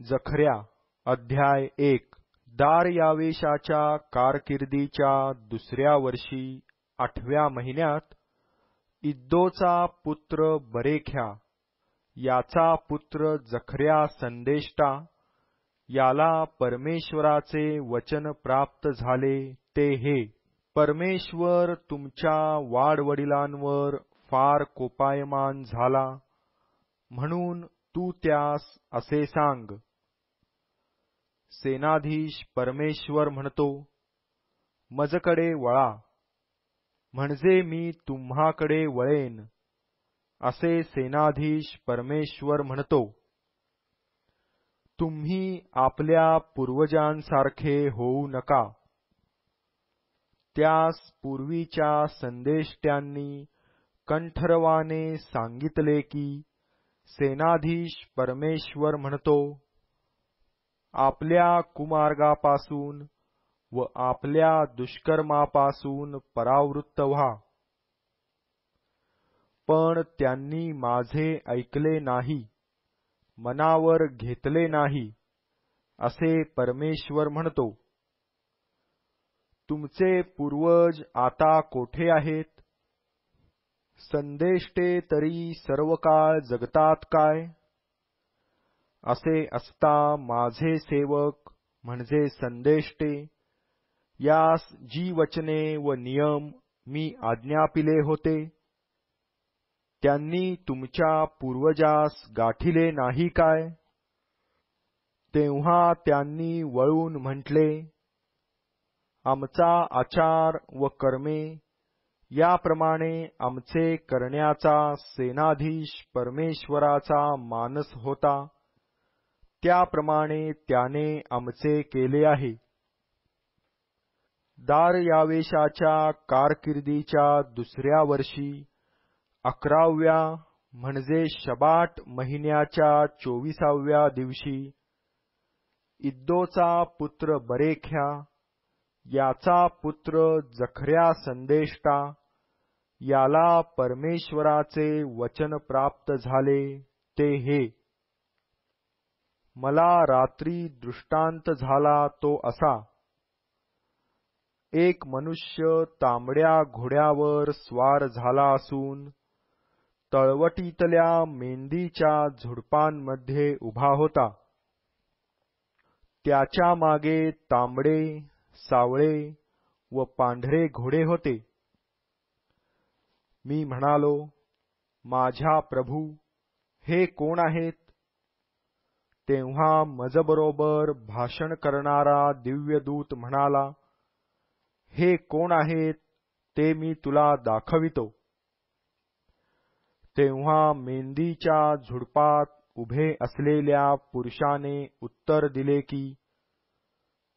जखर्या अध्याय 1। दार यावेशाच्या कारकिर्दीच्या दुसऱ्या वर्षी 8व्या महिन्यात इद्दोचा पुत्र बरेख्या याचा पुत्र जखर्या संदेष्टा याला परमेश्वराचे वचन प्राप्त झाले ते हे, परमेश्वर तुमच्या वाडवडिलांवर फार कोपायमान झाला, म्हणून तू त्यास असे सांग, सेनाधीश परमेश्वर म्हणतो, मजकडे वळा, म्हणजे मी तुम्हाकडे वळेन, असे सेनाधीश परमेश्वर म्हणतो. तुम्ही आपल्या पूर्वजांसारखे होऊ नका. त्यास पूर्वीच्या संदेष्ट्यांनी कंठरवाने सांगितले की, सेनाधीश परमेश्वर म्हणतो, आपल्या कुमार्गापासून व आपल्या दुष्कर्मापासून परावृत्त व्हा. पण त्यांनी माझे ऐकले नाही, मनावर घेतले नाही, असे परमेश्वर म्हणतो. तुमचे पूर्वज आता कोठे आहेत? संदेष्टे तरी सर्व काळ जगतात काय? असे असता माझे सेवक म्हणजे संदेष्टे, यास जी वचने व नियम मी आज्ञापिले होते, त्यांनी तुमच्या पूर्वजास गाठिले नाही काय? तेव्हा त्यांनी वळून म्हटले, आमचा आचार व कर्मे याप्रमाणे आमचे करण्याचा सेनाधीश परमेश्वराचा मानस होता, त्याप्रमाणे त्याने आमचे केले आहे. दार यावेशाच्या कारकिर्दीच्या दुसऱ्या वर्षी 11व्या म्हणजे शबाट महिन्याच्या 24व्या दिवशी इद्दोचा पुत्र बरेख्या याचा पुत्र जखर्या संदेष्टा याला परमेश्वराचे वचन प्राप्त झाले ते हे, मला रात्री दृष्टांत झाला तो असा, एक मनुष्य तांबड्या घोड्यावर स्वार झाला असून तळवटीतल्या मेंदीच्या झुडपांमध्ये उभा होता. त्याच्या मागे तांबडे, सावळे व पांढरे घोडे होते. मी म्हणालो, माझ्या प्रभू, हे कोण आहेत? तेव्हा मजबरोबर भाषण करणारा दिव्यदूत म्हणाला, हे कोण आहेत ते मी तुला दाखवितो. तेव्हा मेंदीच्या झुडपात उभे असलेल्या पुरुषाने उत्तर दिले की,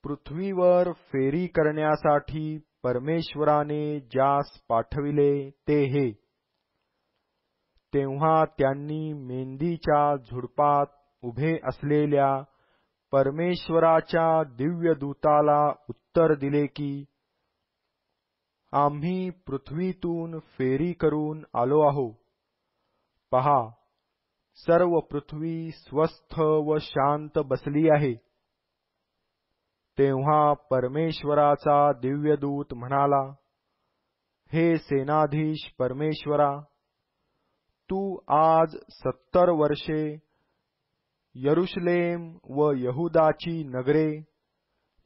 पृथ्वीवर फेरी करण्यासाठी परमेश्वराने ज्यास पाठविले ते हे. तेव्हा त्यांनी मेंदीच्या झुडपात उभे असलेल्या परमेश्वराच्या दिव्यदूताला उत्तर दिले की, आम्ही पृथ्वीतून फेरी करून आलो आहो. पहा, सर्व पृथ्वी स्वस्थ व शांत बसली आहे. तेव्हा परमेश्वराचा दिव्यदूत म्हणाला, हे सेनाधीश परमेश्वरा, तू आज 70 वर्षे यरुशलेम व यहुदाची नगरे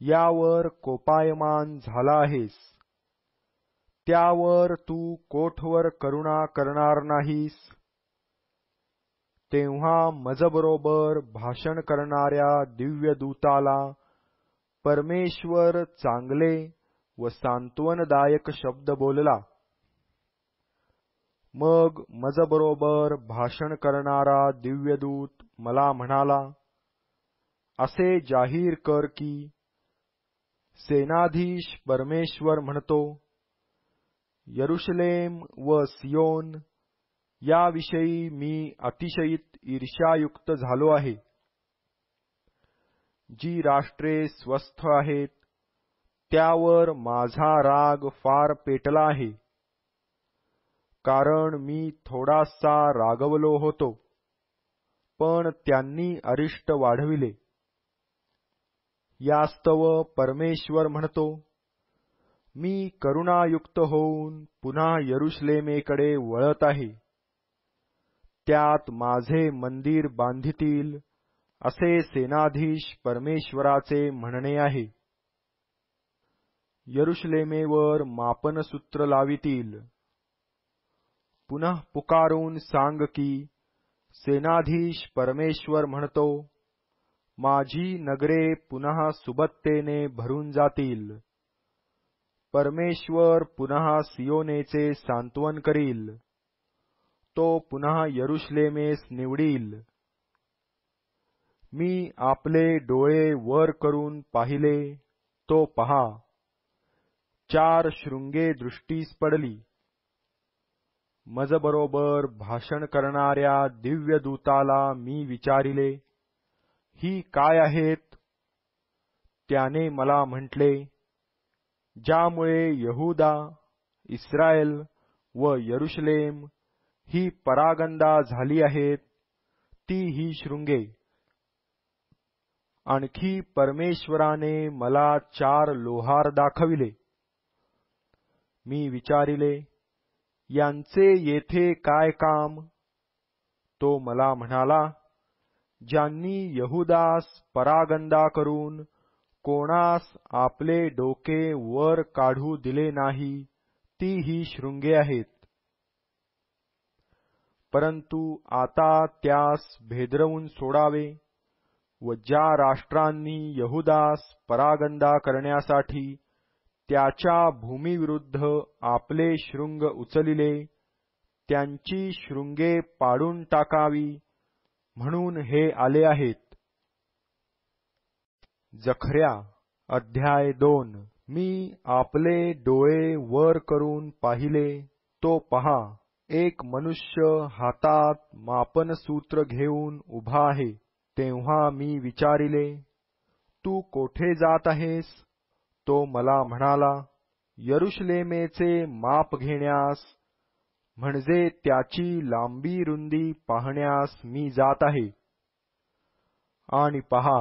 यावर कोपायमान झाला आहेस. त्यावर तू कोठवर करुणा करणार नाहीस. तेव्हा मजबरोबर भाषण करणाऱ्या दिव्यदूताला परमेश्वर चांगले व सांत्वनदायक शब्द बोलला. मग मजबरोबर भाषण करणारा दिव्यदूत मला म्हणाला, असे जाहीर कर की, सेनाधीश परमेश्वर म्हणतो, यरुशलेम व सियोन याविषयी मी अतिशयित ईर्ष्यायुक्त झालो आहे. जी राष्ट्रे स्वस्थ आहेत त्यावर माझा राग फार पेटला आहे, कारण मी थोडासा रागवलो होतो, पण त्यांनी अरिष्ट वाढविले. यास्तव परमेश्वर म्हणतो, मी करुणायुक्त होऊन पुन्हा यरुशलेमेकडे वळत आहे. त्यात माझे मंदिर बांधितील असे सेनाधीश परमेश्वराचे म्हणणे आहे. यरुशलेमेवर मापनसूत्र लावितील. पुनः पुकारून सांग की सेनाधीश परमेश्वर म्हणतो, माझी नगरे पुन्हा सुबत्तेने भरून जातील. परमेश्वर पुन्हा सियोनेचे सांत्वन करील. तो पुन्हा यरुशलेमेस निवडील. मी आपले डोळे वर करून पाहिले, तो पहा, 4 शृंगे दृष्टीस पडली. मजबरोबर भाषण करणाऱ्या दिव्यदूताला मी विचारिले, ही काय आहेत? त्याने मला म्हटले, ज्यामुळे यहूदा, इस्रायल व यरुशलेम ही परागंदा झाली आहेत, ती ही शृंगे. आणखी परमेश्वराने मला 4 लोहार दाखविले. मी विचारिले, यांचे येथे काय काम? तो मला म्हणाला, ज्यांनी यहूदास परागंदा करून कोणास आपले डोके वर काढू दिले नाही, ती ही शृंगे आहेत. परंतु आता त्यास भेदरवून सोडावे व ज्या राष्ट्रांनी यहूदास परागंदा करण्यासाठी त्याच्या भूमीविरुद्ध आपले शृंग उचलिले, त्यांची शृंगे पाडून टाकावी म्हणून हे आले आहेत. जखर्या अध्याय 2. मी आपले डोळे वर करून पाहिले, तो पहा, एक मनुष्य हातात मापनसूत्र घेऊन उभा आहे. तेव्हा मी विचारिले, तू कोठे जात आहेस? तो मला म्हणाला, यरुशलेमेचे माप घेण्यास, म्हणजे त्याची लांबी रुंदी पाहण्यास मी जात आहे. आणि पहा,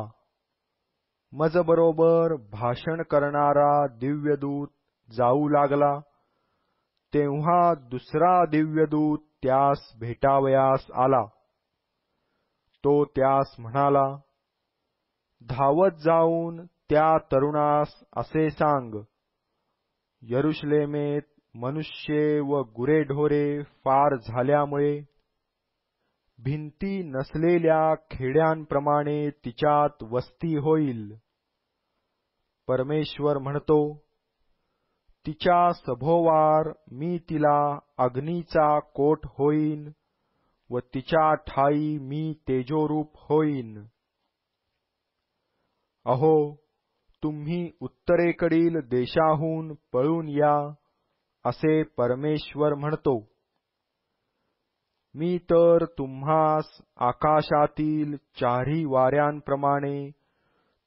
मजबरोबर भाषण करणारा दिव्यदूत जाऊ लागला. तेव्हा दुसरा दिव्यदूत त्यास भेटावयास आला. तो त्यास म्हणाला, धावत जाऊन त्या तरुणास असे सांग, यरुशलेमेत मनुष्ये व गुरेढोरे फार झाल्यामुळे भिंती नसलेल्या खेड्यांप्रमाणे तिच्यात वस्ती होईल. परमेश्वर म्हणतो, तिच्या सभोवार मी तिला अग्नीचा कोट होईन व तिच्या ठाई मी तेजोरूप होईन. अहो, तुम्ही उत्तरेकडील देशाहून पळून या, असे परमेश्वर म्हणतो. मी तर तुम्हास आकाशातील चारी वाऱ्यांप्रमाणे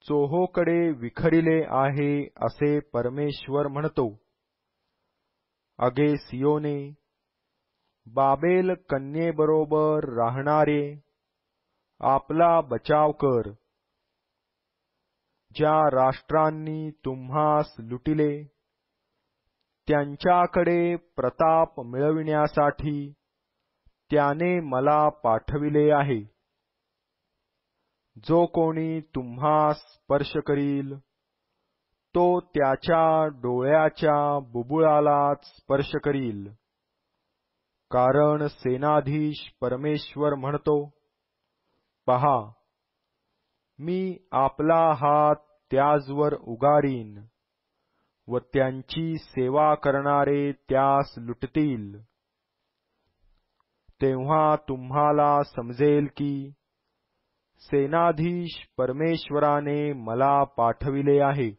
चोहोकडे विखरिले आहे, असे परमेश्वर म्हणतो. अगे सियोने, बाबेल कन्येबरोबर राहणारे, आपला बचाव कर. ज्या राष्ट्रांनी तुम्हास लुटिले, त्यांच्याकडे प्रताप मिळविण्यासाठी त्याने मला पाठविले आहे. जो कोणी तुम्हास स्पर्श करील, तो त्याच्या डोळ्याच्या बुबुळालाच स्पर्श करील. कारण सेनाधीश परमेश्वर म्हणतो, पहा, मी आपला हात त्याजवर उगारीन व त्यांची सेवा करणारे त्यास लुटतील. तेव्हा तुम्हाला समजेल की सेनाधीश परमेश्वराने मला पाठविले आहे.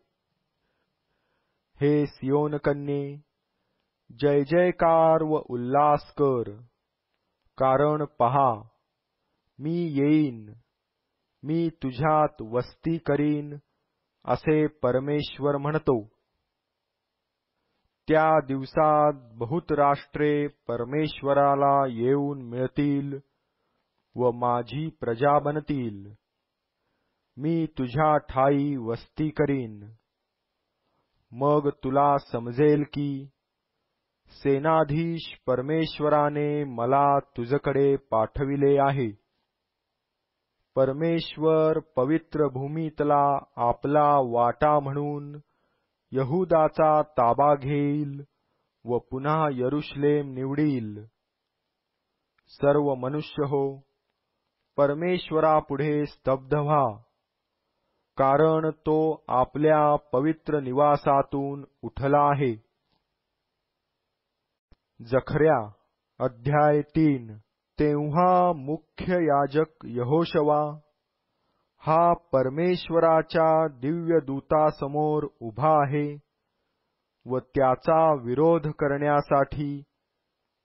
हे सियोन कन्ये, जय जयकार व उल्हास कर, कारण पहा, मी येईन, मी तुझ्यात वस्ती करीन, असे परमेश्वर म्हणतो. त्या दिवसात बहुत राष्ट्रे परमेश्वराला येऊन मिळतील व माझी प्रजा बनतील. मी तुझ्या ठाई वस्ती करीन. मग तुला समजेल की सेनाधीश परमेश्वराने मला तुझकडे पाठविले आहे. परमेश्वर पवित्र भूमीतला आपला वाटा म्हणून यहूदाचा ताबा घेईल व पुन्हा यरुशलेम निवडील. सर्व मनुष्य हो, परमेश्वरापुढे स्तब्ध व्हा, कारण तो आपल्या पवित्र निवासातून उठला आहे. जखर्या अध्याय 3. तेव्हा मुख्य याजक यहोशवा हा परमेश्वराच्या दिव्य दूतासमोर उभा आहे व त्याचा विरोध करण्यासाठी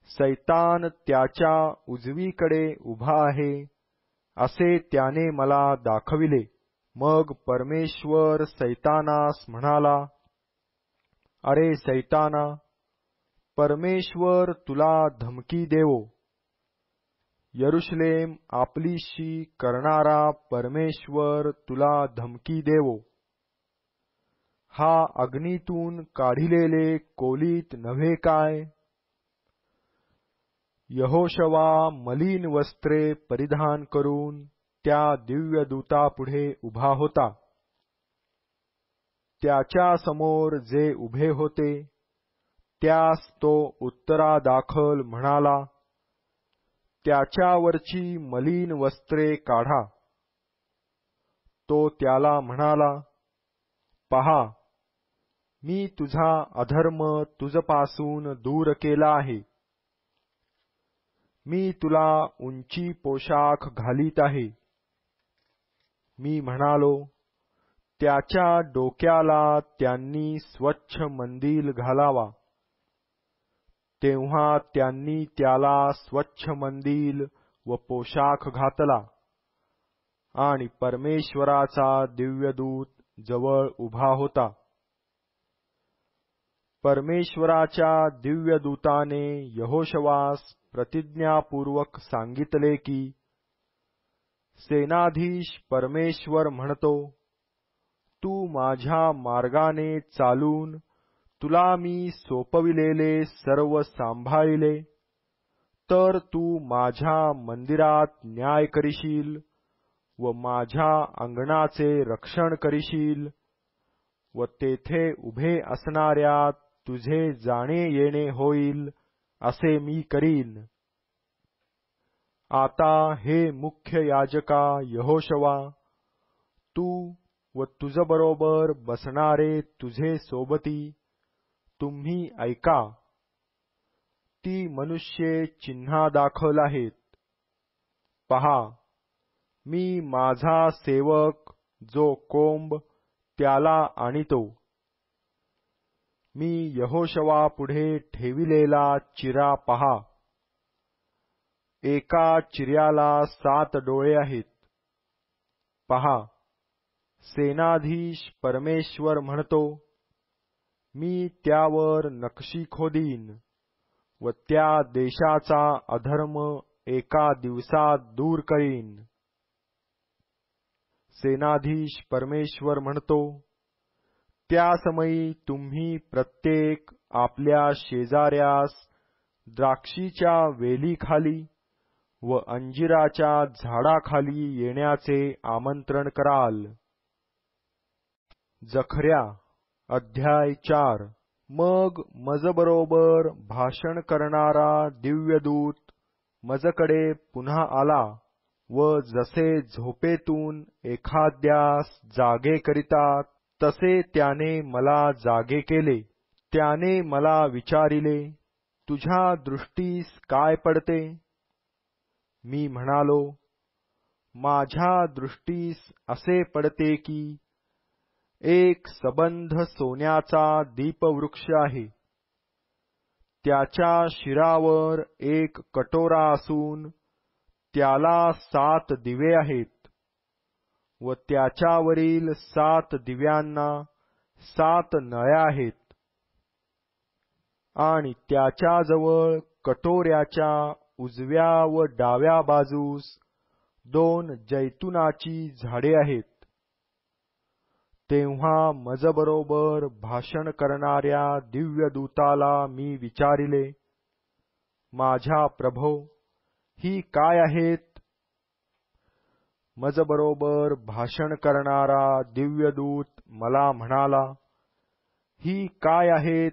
सैतान त्याच्या उजवीकडे उभा आहे असे त्याने मला दाखविले. मग परमेश्वर सैतानास म्हणाला, अरे सैताना, परमेश्वर तुला धमकी देवो. यरुशलेम आपलीशी करणारा परमेश्वर तुला धमकी देवो. हा अग्नीतून काढिलेले कोलीत नव्हे काय? यहोशवा मलिन वस्त्रे परिधान करून त्या दिव्य दूतापुढे उभा होता. त्याच्या समोर जे उभे होते त्यास तो उत्तरादाखल म्हणाला, त्याच्यावरची मलिन वस्त्रे काढा. तो त्याला म्हणाला, पहा, मी तुझा अधर्म तुझपासून दूर केला आहे. मी तुला उंची पोशाख घालीत आहे. मी म्हणालो, त्याच्या डोक्याला त्यांनी स्वच्छ मंदिल घालावा. तेव्हा त्यांनी त्याला स्वच्छ मंदिल व पोशाख घातला आणि परमेश्वराचा दिव्यदूत जवळ उभा होता. परमेश्वराच्या दिव्यदूताने यहोशवास प्रतिज्ञापूर्वक सांगितले की, सेनाधीश परमेश्वर म्हणतो, तू माझ्या मार्गाने चालून तुला मी सोपविलेले सर्व सांभाळिले, तर तू माझ्या मंदिरात न्याय करीशील व माझ्या अंगणाचे रक्षण करीशील व तेथे उभे असणाऱ्या तुझे जाणे येणे होईल असे मी करीन. आता हे मुख्य याजका यहोशवा, तू व तुझबरोबर बसणारे तुझे सोबती तुम्ही ऐका. ती मनुष्ये चिन्हादाखल आहेत. पहा, मी माझा सेवक जो कोंब त्याला आणितो. मी यहोशवापुढे ठेविलेला चिरा पहा. एका चिऱ्याला 7 डोळे आहेत. पहा, सेनाधीश परमेश्वर म्हणतो, मी त्यावर नक्षी खोदीन व त्या देशाचा अधर्म एका दिवसात दूर करीन. सेनाधीश परमेश्वर म्हणतो, त्या समयी तुम्ही प्रत्येक आपल्या शेजाऱ्यास द्राक्षीच्या वेलीखाली व अंजिराच्या झाडाखाली येण्याचे आमंत्रण कराल. जखर्या अध्याय 4. मग मजबरोबर भाषण करणारा दिव्यदूत मजकडे पुन्हा आला व जसे झोपेतून एखाद्यास जागे करितात तसे त्याने मला जागे केले. त्याने मला विचारिले, तुझ्या दृष्टीस काय पडते? मी म्हणालो, माझ्या दृष्टीस असे पडते की एक सबंध सोन्याचा दीपवृक्ष आहे. त्याच्या शिरावर एक कटोरा असून त्याला 7 दिवे आहेत व त्याच्यावरील 7 दिव्यांना 7 नळ्या आहेत. आणि त्याच्याजवळ कटोऱ्याच्या उजव्या व डाव्या बाजूस 2 जैतुनाची झाडे आहेत. तेव्हा मजबरोबर भाषण करणाऱ्या दिव्य दूताला मी विचारिले, माझ्या प्रभो, ही काय आहेत? मजबरोबर भाषण करणारा दिव्यदूत मला म्हणाला, ही काय आहेत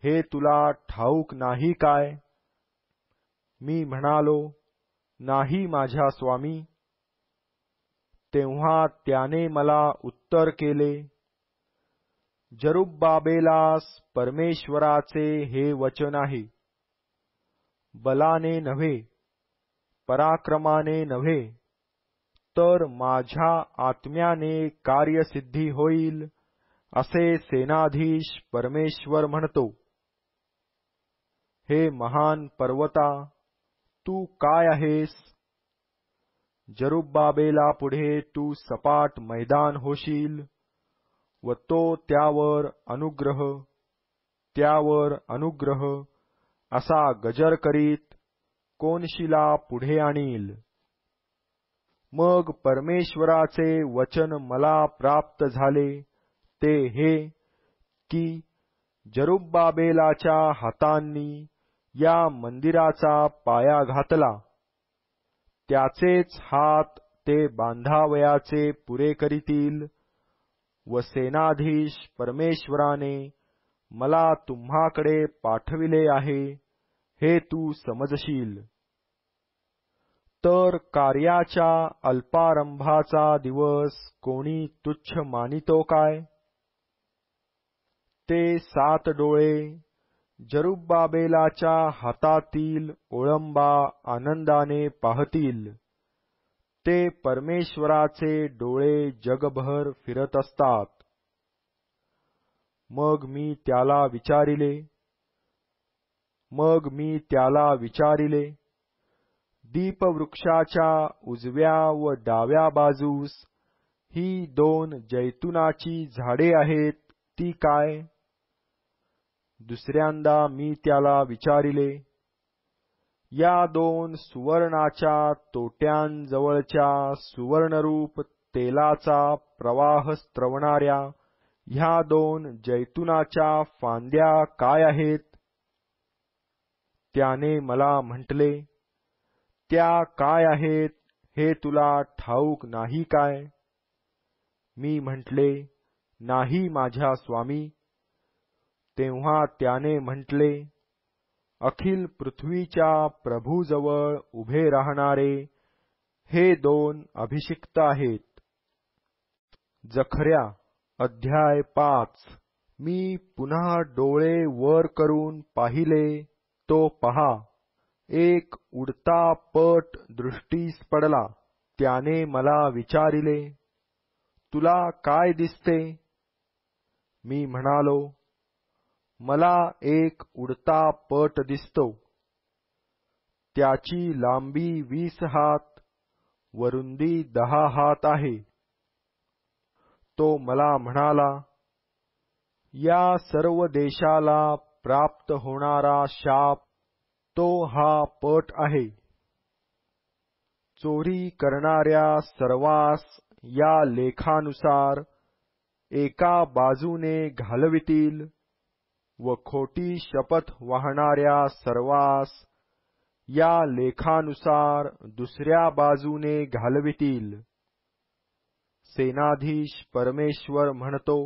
हे तुला ठाऊक नाही काय? मी म्हणालो, नाही माझ्या स्वामी. तेव्हा त्याने मला उत्तर केले, जरुब्बाबेलास परमेश्वराचे हे वचन आहे, बलाने नव्हे, पराक्रमाने नव्हे, तर माझ्या आत्म्याने कार्यसिद्धी होईल, असे सेनाधीश परमेश्वर म्हणतो. हे महान पर्वता, तू काय आहेस? जरुब्बाबेला पुढे तू सपाट मैदान होशील व तो त्यावर अनुग्रह असा गजर करीत कोनशिला पुढे आणील. मग परमेश्वराचे वचन मला प्राप्त झाले ते हे की जरुब्बाबेलाच्या हातांनी या मंदिराचा पाया घातला, त्याचेच हात ते बांधावयाचे पुरे करीतील व सेनाधीश परमेश्वराने मला तुम्हाकडे पाठविले आहे हे तू समजशील. तर कार्याच्या अल्पारंभाचा दिवस कोणी तुच्छ मानितो काय? ते 7 डोळे जरुब्बाबेलाच्या हातातील ओळंबा आनंदाने पाहतील. ते परमेश्वराचे डोळे जगभर फिरत असतात. मग मी त्याला विचारिले, दीपवृक्षाच्या उजव्या व डाव्या बाजूस ही 2 जैतुनाची झाडे आहेत ती काय? दुसऱ्यांदा मी त्याला विचारिले, या 2 सुवर्णाच्या तोट्यांजवळच्या सुवर्णरूप तेलाचा प्रवाह स्त्रवणाऱ्या ह्या 2 जैतुनाच्या फांद्या काय आहेत? त्याने मला म्हटले, त्या काय आहेत हे तुला ठाऊक नाही काय? मी म्हटले, नाही माझ्या स्वामी. तेव्हा त्याने म्हटले, अखिल पृथ्वीच्या प्रभूजवळ उभे राहणारे हे 2 अभिषिक्त आहेत. जखर्या अध्याय 5. मी पुन्हा डोळे वर करून पाहिले तो पहा, एक उडता पट दृष्टीस पडला. त्याने मला विचारिले, तुला काय दिसते? मी म्हणालो, मला एक उडता पट दिसतो. त्याची लांबी 20 हात व रुंदी 10 हात आहे. तो मला म्हणाला, या सर्व देशाला प्राप्त होणारा शाप तो हा पट आहे. चोरी करणाऱ्या सर्वांस या लेखानुसार एका बाजूने घालवितील व खोटी शपथ वाहणाऱ्या सर्वांस या लेखानुसार दुसऱ्या बाजूने घालवितील. सेनाधीश परमेश्वर म्हणतो,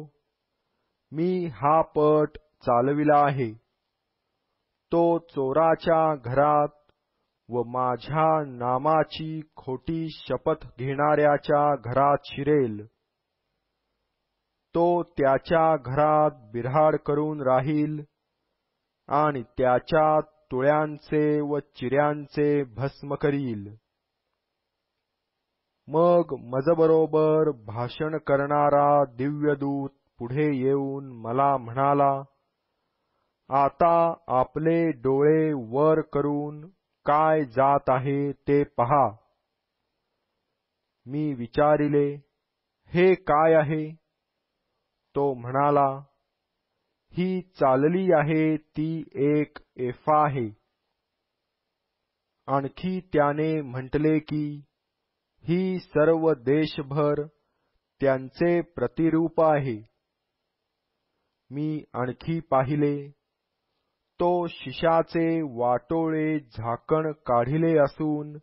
मी हा पट चालविला आहे. तो चोराच्या घरात व माझ्या नामाची खोटी शपथ घेणाऱ्याच्या घरात शिरेल. तो त्याच्या घरात बिऱ्हाड करून राहील आणि त्याच्या तुळ्यांचे व चिऱ्यांचे भस्म करील. मग मजबरोबर भाषण करणारा दिव्यदूत पुढे येऊन मला म्हणाला, आता आपले डोळे वर करून काय जात आहे ते पहा. मी विचारिले, हे काय आहे? तो म्हणाला, ही चालली आहे ती एक एफा आहे. आणखी त्याने म्हटले की ही सर्व देशभर त्यांचे प्रतिरूप आहे. मी आणखी पाहिले, तो शिशाचे वाटोळे झाकण काढिले असून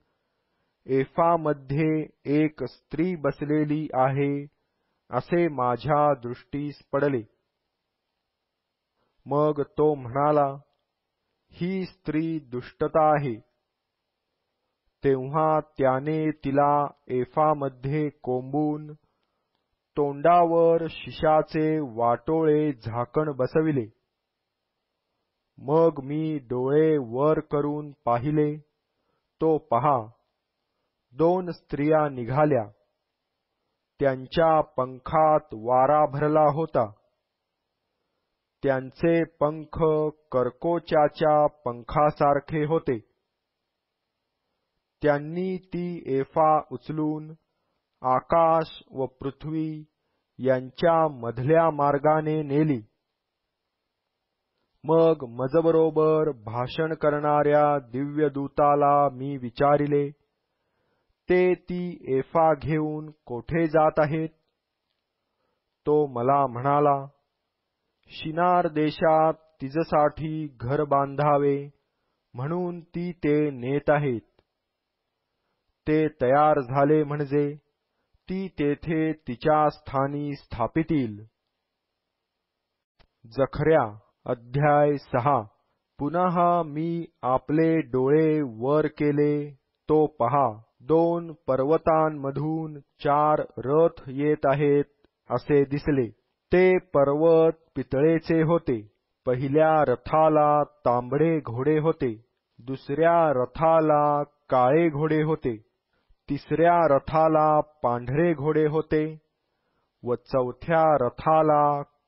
एफामध्ये एक स्त्री बसलेली आहे असे माझ्या दृष्टीस पडले. मग तो म्हणाला, ही स्त्री दुष्टता आहे. तेव्हा त्याने तिला एफामध्ये कोंबून तोंडावर शिशाचे वाटोळे झाकण बसविले. मग मी डोळे वर करून पाहिले, तो पहा, 2 स्त्रिया निघाल्या. त्यांच्या पंखात वारा भरला होता. त्यांचे पंख करकोच्याच्या पंखासारखे होते. त्यांनी ती एफा उचलून आकाश व पृथ्वी यांच्या मधल्या मार्गाने नेली. मग मजबरोबर भाषण करणाऱ्या दिव्यदूताला मी विचारिले, ते ती एफा घेऊन कोठे जात आहेत? तो मला म्हणाला, शिनार देशात तिजसाठी घर बांधावे म्हणून ती ते नेत आहेत. ते तयार झाले म्हणजे ती तेथे तिच्या स्थानी स्थापितील. जखर्या अध्याय 6. पुनः मी आपले डोळे वर केले, तो पहा, 2 पर्वतांमधून 4 रथ येत आहेत असे दिसले. ते पर्वत पितळेचे होते. पहिल्या रथाला तांबडे घोडे होते, दुसऱ्या रथाला काळे घोडे होते, तिसऱ्या रथाला पांढरे घोडे होते व चौथ्या रथाला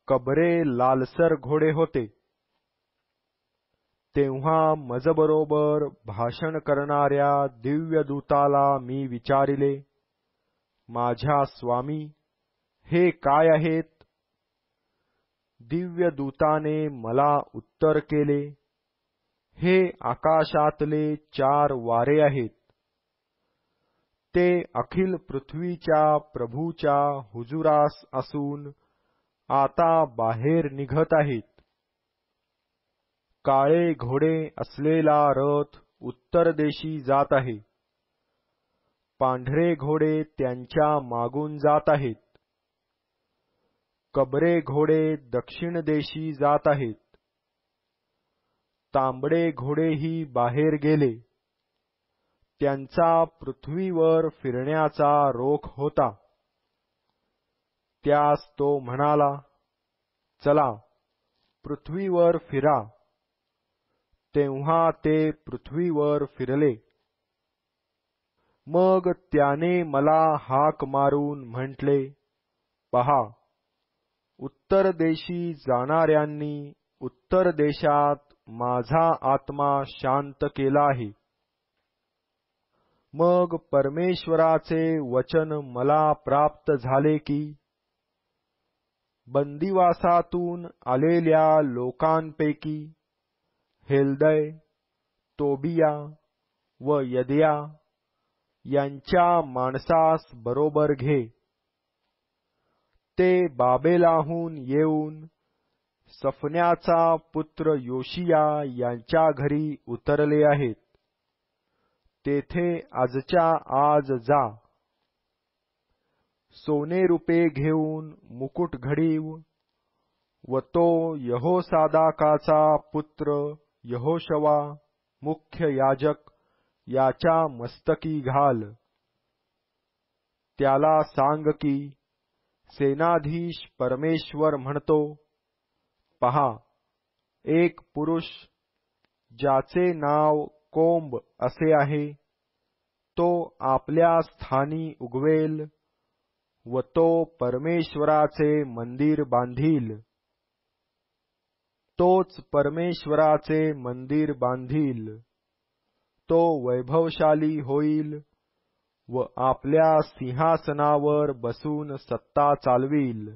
कबरे लालसर घोडे होते. तेव्हा मजबरोबर भाषण करणाऱ्या दिव्यदूताला मी विचारिले, माझ्या स्वामी, हे काय आहेत? दिव्यदूताने मला उत्तर केले, हे आकाशातले 4 वारे आहेत. ते अखिल पृथ्वीच्या प्रभूच्या हुजुरास असून आता बाहेर निघत आहेत. काळे घोडे असलेला रथ उत्तर देशी जात आहे. पांढरे घोडे त्यांच्या मागून जात आहेत. कबरे घोडे दक्षिण देशी जात आहेत. तांबडे घोडेही बाहेर गेले. त्यांचा पृथ्वीवर फिरण्याचा रोख होता. त्यास तो म्हणाला, चला, पृथ्वीवर फिरा. तेव्हा ते पृथ्वीवर फिरले. मग त्याने मला हाक मारून म्हटले, पहा, उत्तर देशी जाणाऱ्यांनी उत्तर देशात माझा आत्मा शांत केला आहे. मग परमेश्वराचे वचन मला प्राप्त झाले की, बंदिवासातून आलेल्या लोकांपैकी हेल्दै, तोबिया व यदया यांच्या माणसास बरोबर घे. ते बाबेलाहून येऊन सफन्याचा पुत्र योशिया यांच्या घरी उतरले आहेत. तेथे आजच्या आज जा. सोने रुपे घेऊन मुकुट घडीव व तो यहोसादाकाचा पुत्र यहोशवा मुख्य याजक याच्या मस्तकी घाल. त्याला सांग की, सेनाधीश परमेश्वर म्हणतो, पहा, एक पुरुष ज्याचे नाव कोंब असे आहे, तो आपल्या स्थानी उगवेल व तो परमेश्वराचे मंदिर बांधील. तोच परमेश्वराचे मंदिर बांधील. तो वैभवशाली होईल व आपल्या सिंहासनावर बसून सत्ता चालवील.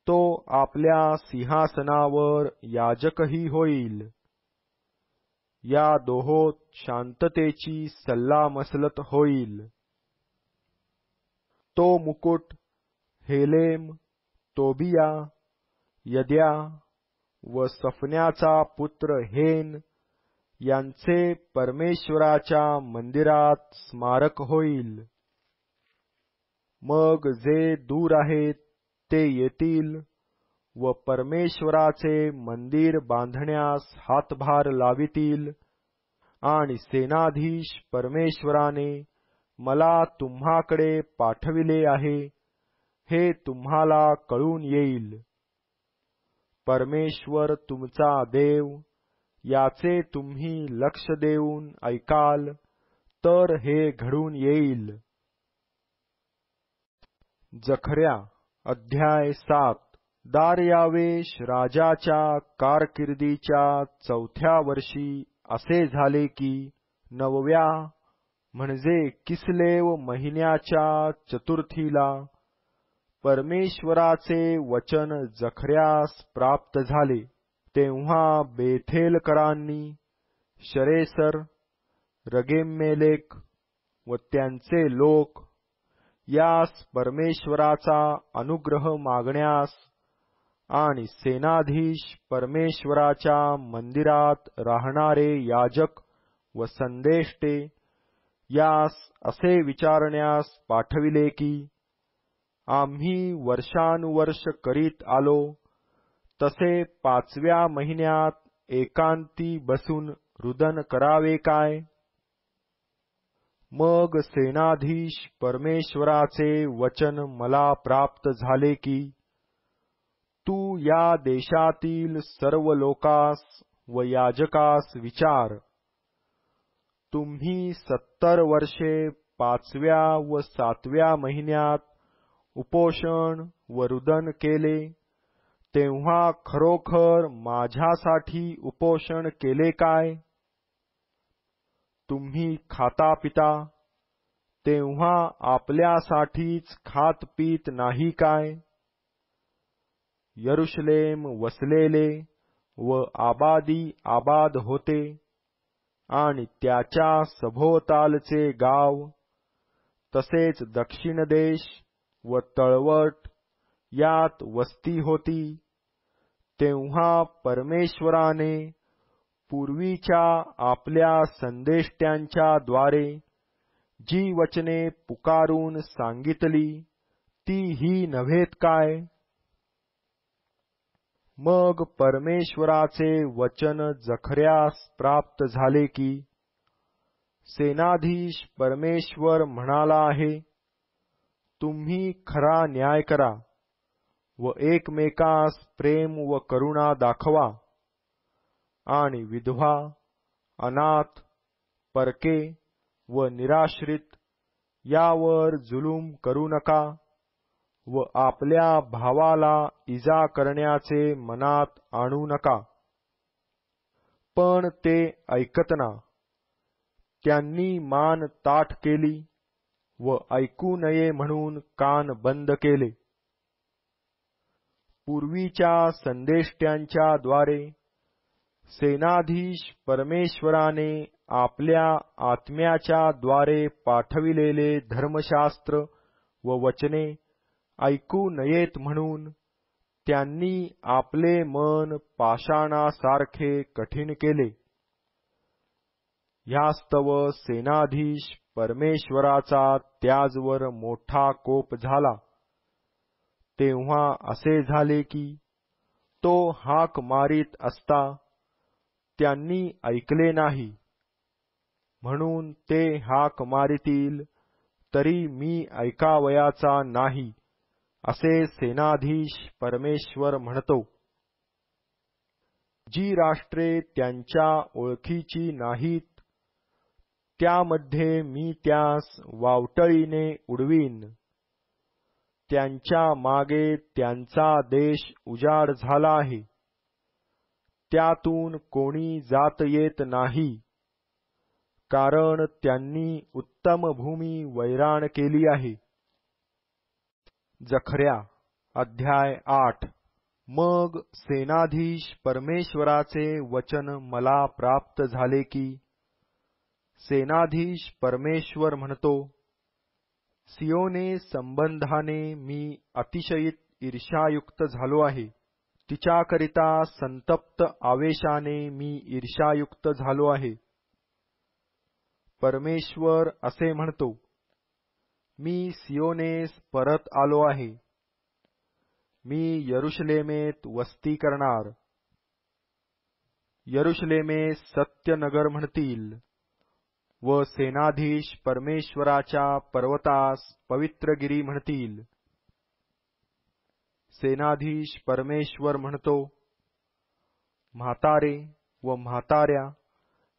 तो आपल्या सिंहासनावर याजकही होईल. या दोहोत शांततेची सल्लामसलत होईल. तो मुकुट हेलेम, तोबिया, यद्या व सफन्याचा पुत्र हेन यांचे परमेश्वराच्या मंदिरात स्मारक होईल. मग जे दूर आहेत ते येतील व परमेश्वराचे मंदिर बांधण्यास हातभार लावितील, आणि सेनाधीश परमेश्वराने मला तुम्हाकडे पाठविले आहे हे तुम्हाला कळून येईल. परमेश्वर तुमचा देव याचे तुम्ही लक्ष देऊन ऐकाल तर हे घडून येईल. जखर्या अध्याय 7. दार्यावेश राजाच्या कारकिर्दीच्या 4थ्या वर्षी असे झाले की 9व्या म्हणजे किसलेव महिन्याच्या चतुर्थीला परमेश्वराचे वचन जखर्यास प्राप्त झाले. तेव्हा बेथेलकरांनी शरेसर, रगेम्मेलेक व त्यांचे लोक यास परमेश्वराचा अनुग्रह मागण्यास आणि सेनाधीश परमेश्वराच्या मंदिरात राहणारे याजक व संदेष्टे यास असे विचारण्यास पाठविले की आम्ही वर्षानुवर्ष करीत आलो तसे 5व्या महिन्यात एकांती बसून रुदन करावे काय? मग सेनाधीश परमेश्वराचे वचन मला प्राप्त झाले की तू या देशातील सर्व लोकास व याजकास विचार, तुम्ही 70 वर्षे 5व्या व 7व्या महिन्यात उपोषण व रुदन केले तेव्हा खरोखर माझ्यासाठी उपोषण केले काय? तुम्ही खाता पिता तेव्हा आपल्यासाठीच खात पीत नाही काय? यरुशलेम वसलेले व आबादी आबाद होते आणि त्याच्या सभोवतालचे गाव तसेच दक्षिण देश व तळवट यात वस्ती होती. तेव्हा परमेश्वराने पूर्वीच्या आपल्या संदेष्ट्यांच्या द्वारे जी वचने पुकारून सांगितली ती ही नव्हेत काय? मग परमेश्वराचे वचन जखर्यास प्राप्त झाले की सेनाधीश परमेश्वर म्हणाला आहे, तुम्ही खरा न्याय करा व एकमेकास प्रेम व करुणा दाखवा आणि विधवा, अनाथ, परके व निराश्रित यावर जुलूम करू नका व आपल्या भावाला इजा करण्याचे मनात आणू नका. पण ते ऐकतना. त्यांनी मान ताठ केली व ऐकू नये म्हणून कान बंद केले. पूर्वीच्या संदेष्ट्यांच्या द्वारे सेनाधीश परमेश्वराने आपल्या आत्म्याच्या द्वारे पाठविलेले धर्मशास्त्र व वचने ऐकू नयेत म्हणून त्यांनी आपले मन पाषाणासारखे कठीण केले. ह्यास्तव सेनाधीश परमेश्वराचा त्याजवर मोठा कोप झाला. तेव्हा असे झाले की तो हाक मारीत असता त्यांनी ऐकले नाही. म्हणून ते हाक मारितील तरी मी ऐकावयाचा नाही असे सेनाधीश परमेश्वर म्हणतो. जी राष्ट्रे त्यांच्या ओळखीची नाहीत त्यामध्ये मी त्यास वावटळीने उडवीन. त्यांच्या मागे त्यांचा देश उजाड झाला आहे. त्यातून कोणी जात येत नाही, कारण त्यांनी उत्तम भूमी वैराण केली आहे. जखर्या अध्याय 8. मग सेनाधीश परमेश्वराचे वचन मला प्राप्त झाले की सेनाधीश परमेश्वर म्हणतो, सियोने संबंधाने मी अतिशयित ईर्ष्यायुक्त झालो आहे. तिच्याकरिता संतप्त आवेशाने मी ईर्ष्यायुक्त झालो आहे. परमेश्वर असे म्हणतो, मी सियोनेस परत आलो आहे. मी यरुशलेमेत वस्ती करणार. यरुशलेमेस सत्यनगर म्हणतील व सेनाधीश परमेश्वराच्या पर्वतास पवित्रगिरी म्हणतील. सेनाधीश परमेश्वर म्हणतो, म्हातारे व म्हाताऱ्या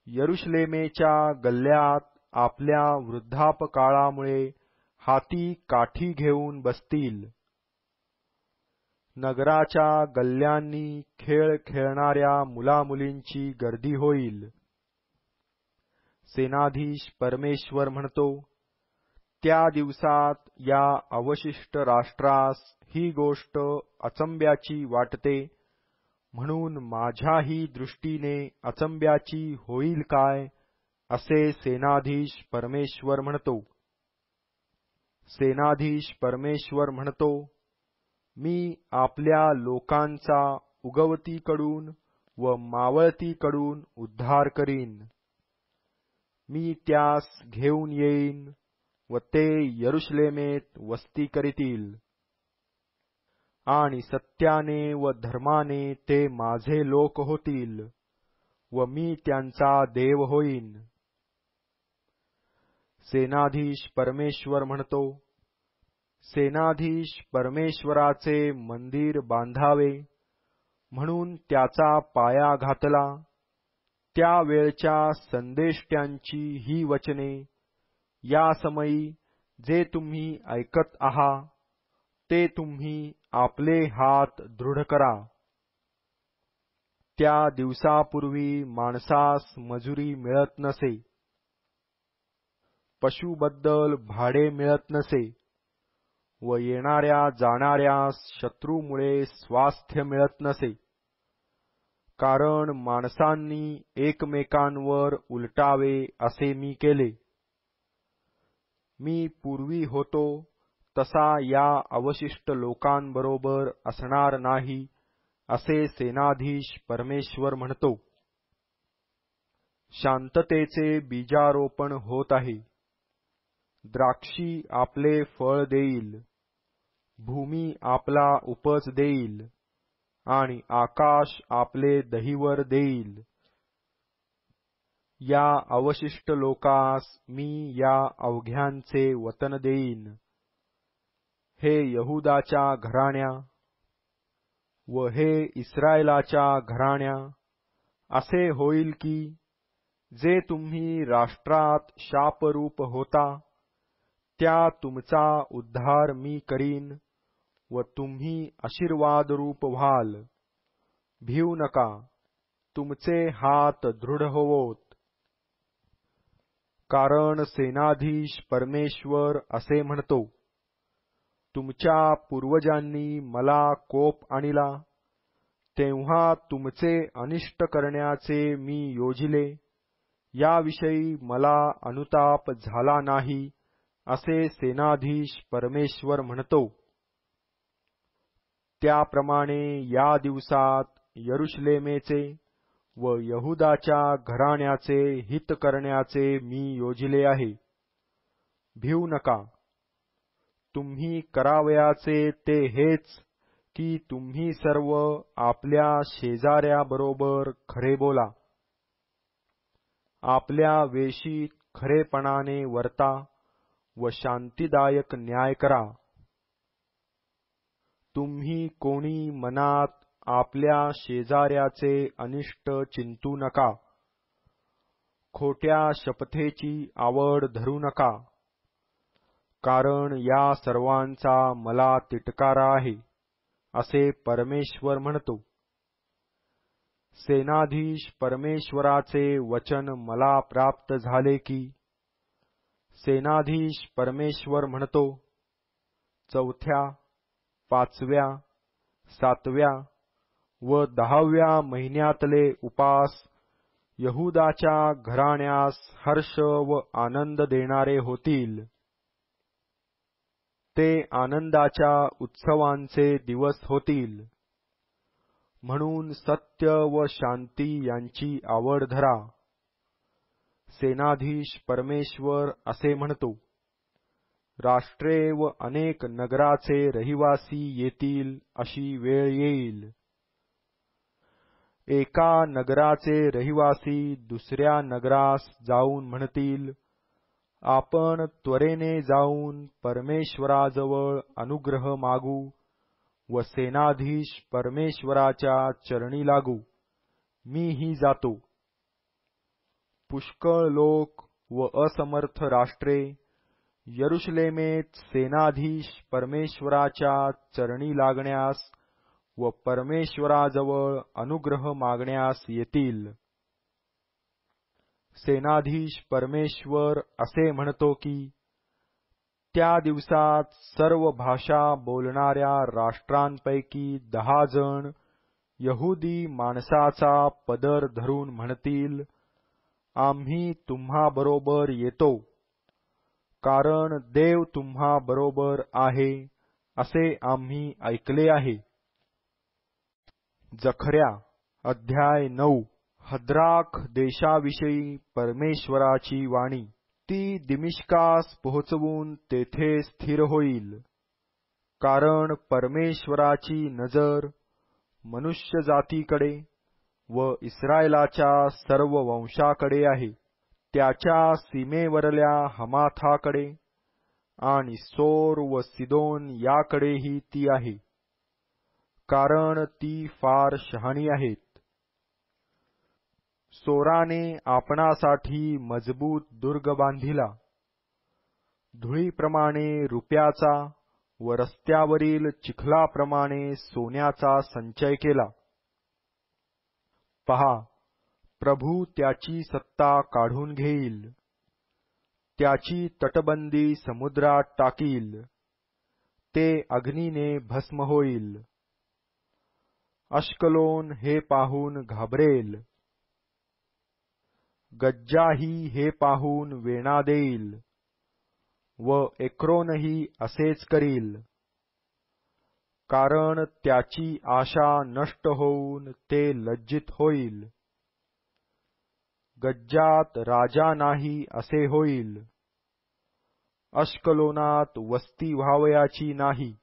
यरुशलेमेच्या गल्ल्यात आपल्या वृद्धापकाळामुळे हाती काठी घेऊन बसतील. नगराच्या गल्ल्यांनी खेळ खेळणाऱ्या मुलामुलींची गर्दी होईल. सेनाधीश परमेश्वर म्हणतो, त्या दिवसात या अवशिष्ट राष्ट्रास ही गोष्ट अचंब्याची वाटते, म्हणून माझ्याही दृष्टीने अचंब्याची होईल काय, असे सेनाधीश परमेश्वर म्हणतो. सेनाधीश परमेश्वर म्हणतो, मी आपल्या लोकांचा उगवतीकडून व मावळतीकडून उद्धार करीन. मी त्यास घेऊन येईन व ते यरुशलेमेत वस्ती करीतील. आणि सत्याने व धर्माने ते माझे लोक होतील व मी त्यांचा देव होईन. सेनाधीश परमेश्वर म्हणतो, सेनाधीश परमेश्वराचे मंदिर बांधावे म्हणून त्याचा पाया घातला. त्या वेळच्या संदेष्ट्यांची ही वचने, या समयी जे तुम्ही ऐकत आहात ते तुम्ही आपले हात दृढ करा. त्या दिवसापूर्वी माणसास मजुरी मिळत नसे, पशुबद्दल भाडे मिळत नसे व येणाऱ्या जाणाऱ्यास शत्रूमुळे स्वास्थ्य मिळत नसे. कारण माणसांनी एकमेकांवर उलटावे असे मी केले. मी पूर्वी होतो तसा या अवशिष्ट लोकांबरोबर असणार नाही, असे सेनाधीश परमेश्वर म्हणतो. शांततेचे बीजारोपण होत आहे. द्राक्षी आपले फळ देईल, भूमी आपला उपज देईल आणि आकाश आपले दहिवर देईल. या अवशिष्ट लोकास मी या अवघ्यांचे वतन देईन. हे यहूदाच्या घराण्या व हे इस्रायलाच्या घराण्या, असे होईल की जे तुम्ही राष्ट्रात शापरूप होता, त्या तुमचा उद्धार मी करीन व तुम्ही आशीर्वादरूप व्हाल. भिऊ नका, तुमचे हात दृढ होवोत. कारण सेनाधीश परमेश्वर असे म्हणतो, तुमच्या पूर्वजांनी मला कोप आणला, तेव्हा तुमचे अनिष्ट करण्याचे मी योजिले, याविषयी मला अनुताप झाला नाही, असे सेनाधीश परमेश्वर म्हणतो. त्याप्रमाणे या दिवसात यरुशलेमेचे व यहूदाच्या घराण्याचे हित करण्याचे मी योजिले आहे. भिऊ नका. तुम्ही करावयाचे ते हेच की तुम्ही सर्व आपल्या शेजाऱ्याबरोबर खरे बोला. आपल्या वेशीत खरेपणाने वर्ता व शांतिदायक न्याय करा. तुम्ही कोणी मनात आपल्या शेजाऱ्याचे अनिष्ट चिंतू नका. खोट्या शपथेची आवड धरू नका. कारण या सर्वांचा मला तिटकारा आहे, असे परमेश्वर म्हणतो. सेनाधीश परमेश्वराचे वचन मला प्राप्त झाले की, सेनाधीश परमेश्वर म्हणतो, 4थ्या, 5व्या, 7व्या व 10व्या महिन्यातले उपास यहूदाच्या घराण्यास हर्ष व आनंद देणारे होतील. ते आनंदाच्या उत्सवांचे दिवस होतील. म्हणून सत्य व शांती यांची आवड धरा. सेनाधीश परमेश्वर असे म्हणतो, राष्ट्रे व अनेक नगराचे रहिवासी येतील अशी वेळ येईल. एका नगराचे रहिवासी दुसऱ्या नगरास जाऊन म्हणतील, आपण त्वरेने जाऊन परमेश्वराजवळ अनुग्रह मागू व सेनाधीश परमेश्वराच्या चरणी लागू. मीही जातो. पुष्कळ लोक व असमर्थ राष्ट्रे यरुशलेमेत सेनाधीश परमेश्वराच्या चरणी लागण्यास व परमेश्वराजवळ अनुग्रह मागण्यास येतील. सेनाधीश परमेश्वर असे म्हणतो की, त्या दिवसात सर्व भाषा बोलणाऱ्या राष्ट्रांपैकी 10 जण यहुदी माणसाचा पदर धरून म्हणतील, आम्ही तुम्हाबरोबर येतो, कारण देव तुम्हाबरोबर आहे असे आम्ही ऐकले आहे. जखर्या अध्याय 9. हद्राक देशाविषयी परमेश्वराची वाणी. ती दिमिश्कास पोहोचवून तेथे स्थिर होईल, कारण परमेश्वराची नजर मनुष्यजातीकडे व इस्रायलाच्या सर्व वंशाकडे आहे. त्याच्या सीमेवरल्या हमाथाकडे आणि सोर व सिदोन याकडेही ती आहे, कारण ती फार शहाणी आहेत. सोराने आपणासाठी मजबूत दुर्ग बांधिला, धुळीप्रमाणे रुप्याचा व रस्त्यावरील चिखलाप्रमाणे सोन्याचा संचय केला. पहा, प्रभू त्याची सत्ता काढून घेईल, त्याची तटबंदी समुद्रात टाकील, ते अग्नीने भस्म होईल. अश्कलोन हे पाहून घाबरेल, गज्जाही हे पाहून वेणा देईल व एक्रोनही असेच करील, कारण त्याची आशा नष्ट होऊन ते लज्जित होईल. गज्जात राजा नाही असे होईल, अश्कलोनात वस्ती व्हावयाची नाही.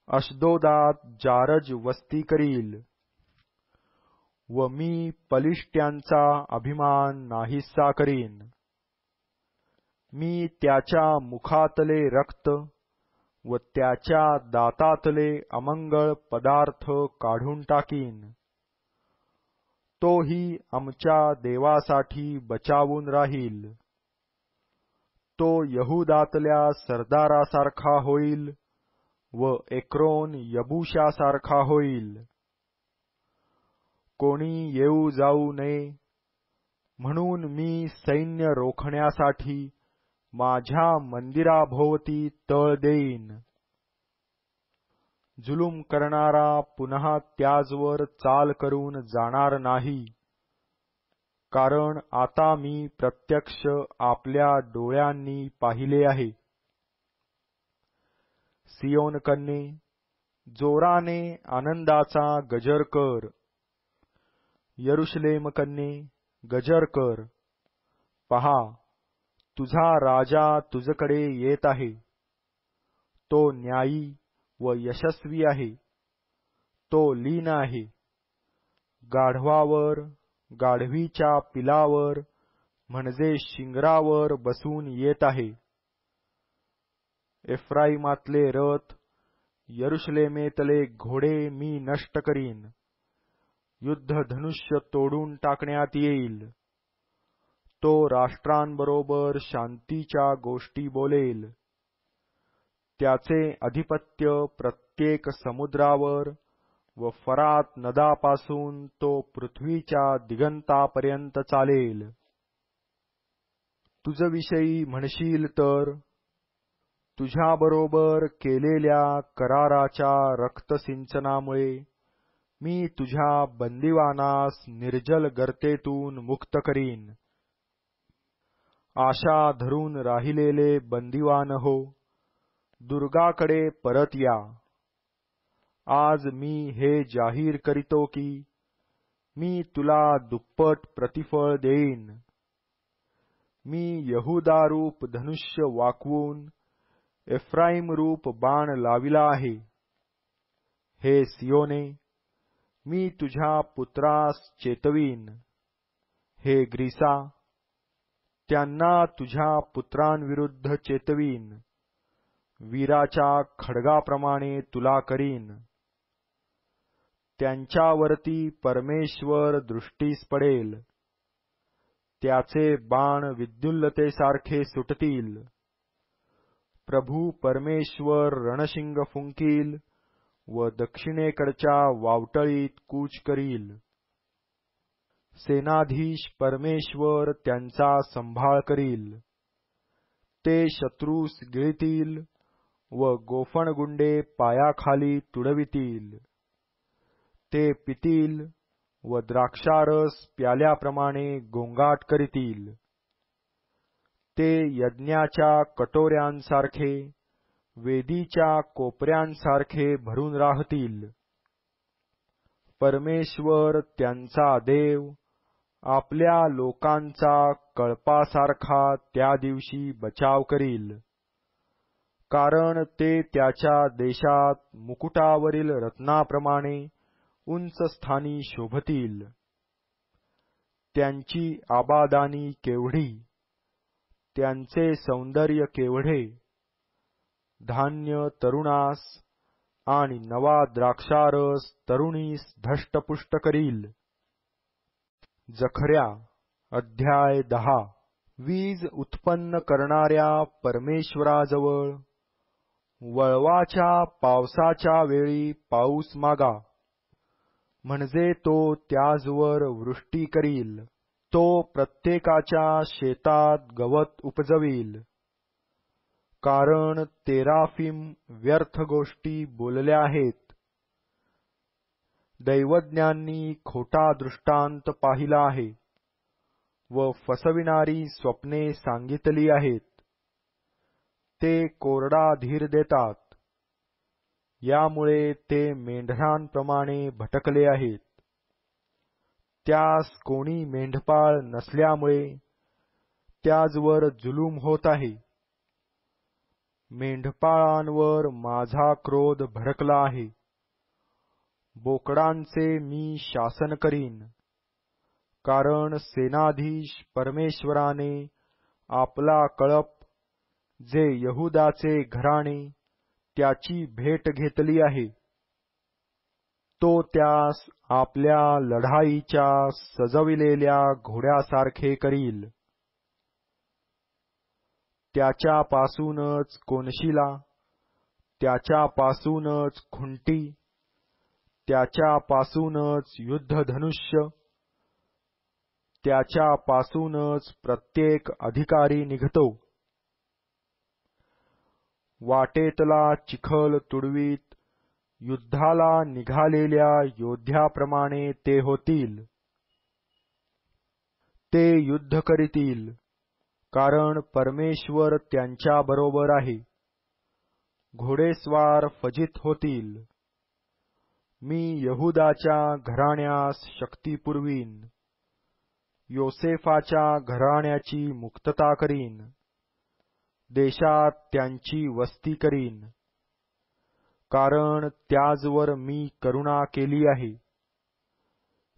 अशदोदात जारज वस्ती करील व मी पलिष्ट्यांचा अभिमान नाहीसा करीन. मी त्याच्या मुखातले रक्त व त्याच्या दातातले अमंगळ पदार्थ काढून टाकीन. तोही आमच्या देवासाठी बचावून राहील. तो यहुदातल्या सरदारासारखा होईल व एक्रोन यबूशासारखा होईल. कोणी येऊ जाऊ नये म्हणून मी सैन्य रोखण्यासाठी माझ्या मंदिराभोवती तळ देईन. जुलूम करणारा पुन्हा त्याजवर चाल करून जाणार नाही, कारण आता मी प्रत्यक्ष आपल्या डोळ्यांनी पाहिले आहे. सियोन कन्ये, जोराने आनंदाचा गजर कर. यरुशलेम कन्ये, गजर कर. पहा, तुझा राजा तुझकडे येत आहे. तो न्यायी व यशस्वी आहे. तो लीन आहे. गाढवावर, गाढवीच्या पिलावर म्हणजे शिंगरावर बसून येत आहे. एफ्राईमातले रथ, यरुशलेमेतले घोडे मी नष्ट करीन. युद्धधनुष्य तोडून टाकण्यात येईल. तो राष्ट्रांबरोबर शांतीच्या गोष्टी बोलेल. त्याचे अधिपत्य प्रत्येक समुद्रावर व फरात नदापासून तो पृथ्वीच्या दिगंतापर्यंत चालेल. तुझविषयी म्हणशील तर, तुझ्याबरोबर केलेल्या कराराच्या रक्तसिंचनामुळे मी तुझ्या बंदिवानास निर्जल गर्तेतून मुक्त करीन. आशा धरून राहिलेले बंदिवान हो, दुर्गाकडे परत या. आज मी हे जाहीर करीतो की मी तुला दुप्पट प्रतिफळ देईन. मी यहुदा रूप धनुष्य वाकवून एफ्राईम रूप बाण लाविला आहे. हे सियोने, मी तुझ्या पुत्रास चेतवीन. हे ग्रीसा, त्यांना तुझ्या पुत्रांविरुद्ध चेतवीन. वीराच्या खड्गाप्रमाणे तुला करीन. त्यांच्यावरती परमेश्वर दृष्टीस पडेल. त्याचे बाण विद्युल्लतेसारखे सुटतील. प्रभू परमेश्वर रणशिंग फुंकील व दक्षिणेकडच्या वावटळीत कूच करील. सेनाधीश परमेश्वर त्यांचा संभाळ करील. ते शत्रूस गिळतील व गोफणगुंडे पायाखाली तुडवितील. ते पितील व द्राक्षारस प्याल्याप्रमाणे गोंगाट करीतील. ते यज्ञाच्या कटोऱ्यांसारखे, वेदीच्या कोपऱ्यांसारखे भरून राहतील. परमेश्वर त्यांचा देव आपल्या लोकांचा कळपासारखा त्या दिवशी बचाव करील. कारण ते त्याच्या देशात मुकुटावरील रत्नाप्रमाणे उंच स्थानी शोभतील. त्यांची आबादानी केवढी, त्यांचे सौंदर्य केवढे. धान्य तरुणास आणि नवा द्राक्षारस तरुणीस धष्टपुष्ट करील. जखर्या अध्याय 10. वीज उत्पन्न करणाऱ्या परमेश्वराजवळ वळवाच्या पावसाच्या वेळी पाऊस मागा, म्हणजे तो त्याजवर वृष्टी करील. तो प्रत्येकाच्या शेतात गवत उपजवील. कारण तेराफिम व्यर्थ गोष्टी बोलल्या आहेत. दैवज्ञांनी खोटा दृष्टांत पाहिला आहे व फसविणारी स्वप्ने सांगितली आहेत. ते कोरडा धीर देतात. यामुळे ते मेंढरांप्रमाणे भटकले आहेत. त्यास कोणी मेंढपाळ नसल्यामुळे त्याजवर जुलूम होत आहे. मेंढपाळांवर माझा क्रोध भडकला आहे. बोकडांचे मी शासन करीन. कारण सेनाधीश परमेश्वराने आपला कळप, जे यहुदाचे घराणे, त्याची भेट घेतली आहे. तो त्यास आपल्या लढाईच्या सजविलेल्या घोड्यासारखे करील. त्याच्यापासूनच कोनशिला, त्याच्यापासूनच खुंटी, त्याच्यापासूनच युद्धधनुष्य, त्याच्यापासूनच प्रत्येक अधिकारी निघतो. वाटेतला चिखल तुडवीत युद्धाला निघालेल्या योद्ध्याप्रमाणे ते होतील. ते युद्ध करीतील, कारण परमेश्वर त्यांच्याबरोबर आहे. घोडेस्वार फजित होतील. मी यहुदाच्या घराण्यास शक्ती पुरवीन. योसेफाच्या घराण्याची मुक्तता करीन. देशात त्यांची वस्ती करीन. कारण त्याजवर मी करुणा केली आहे.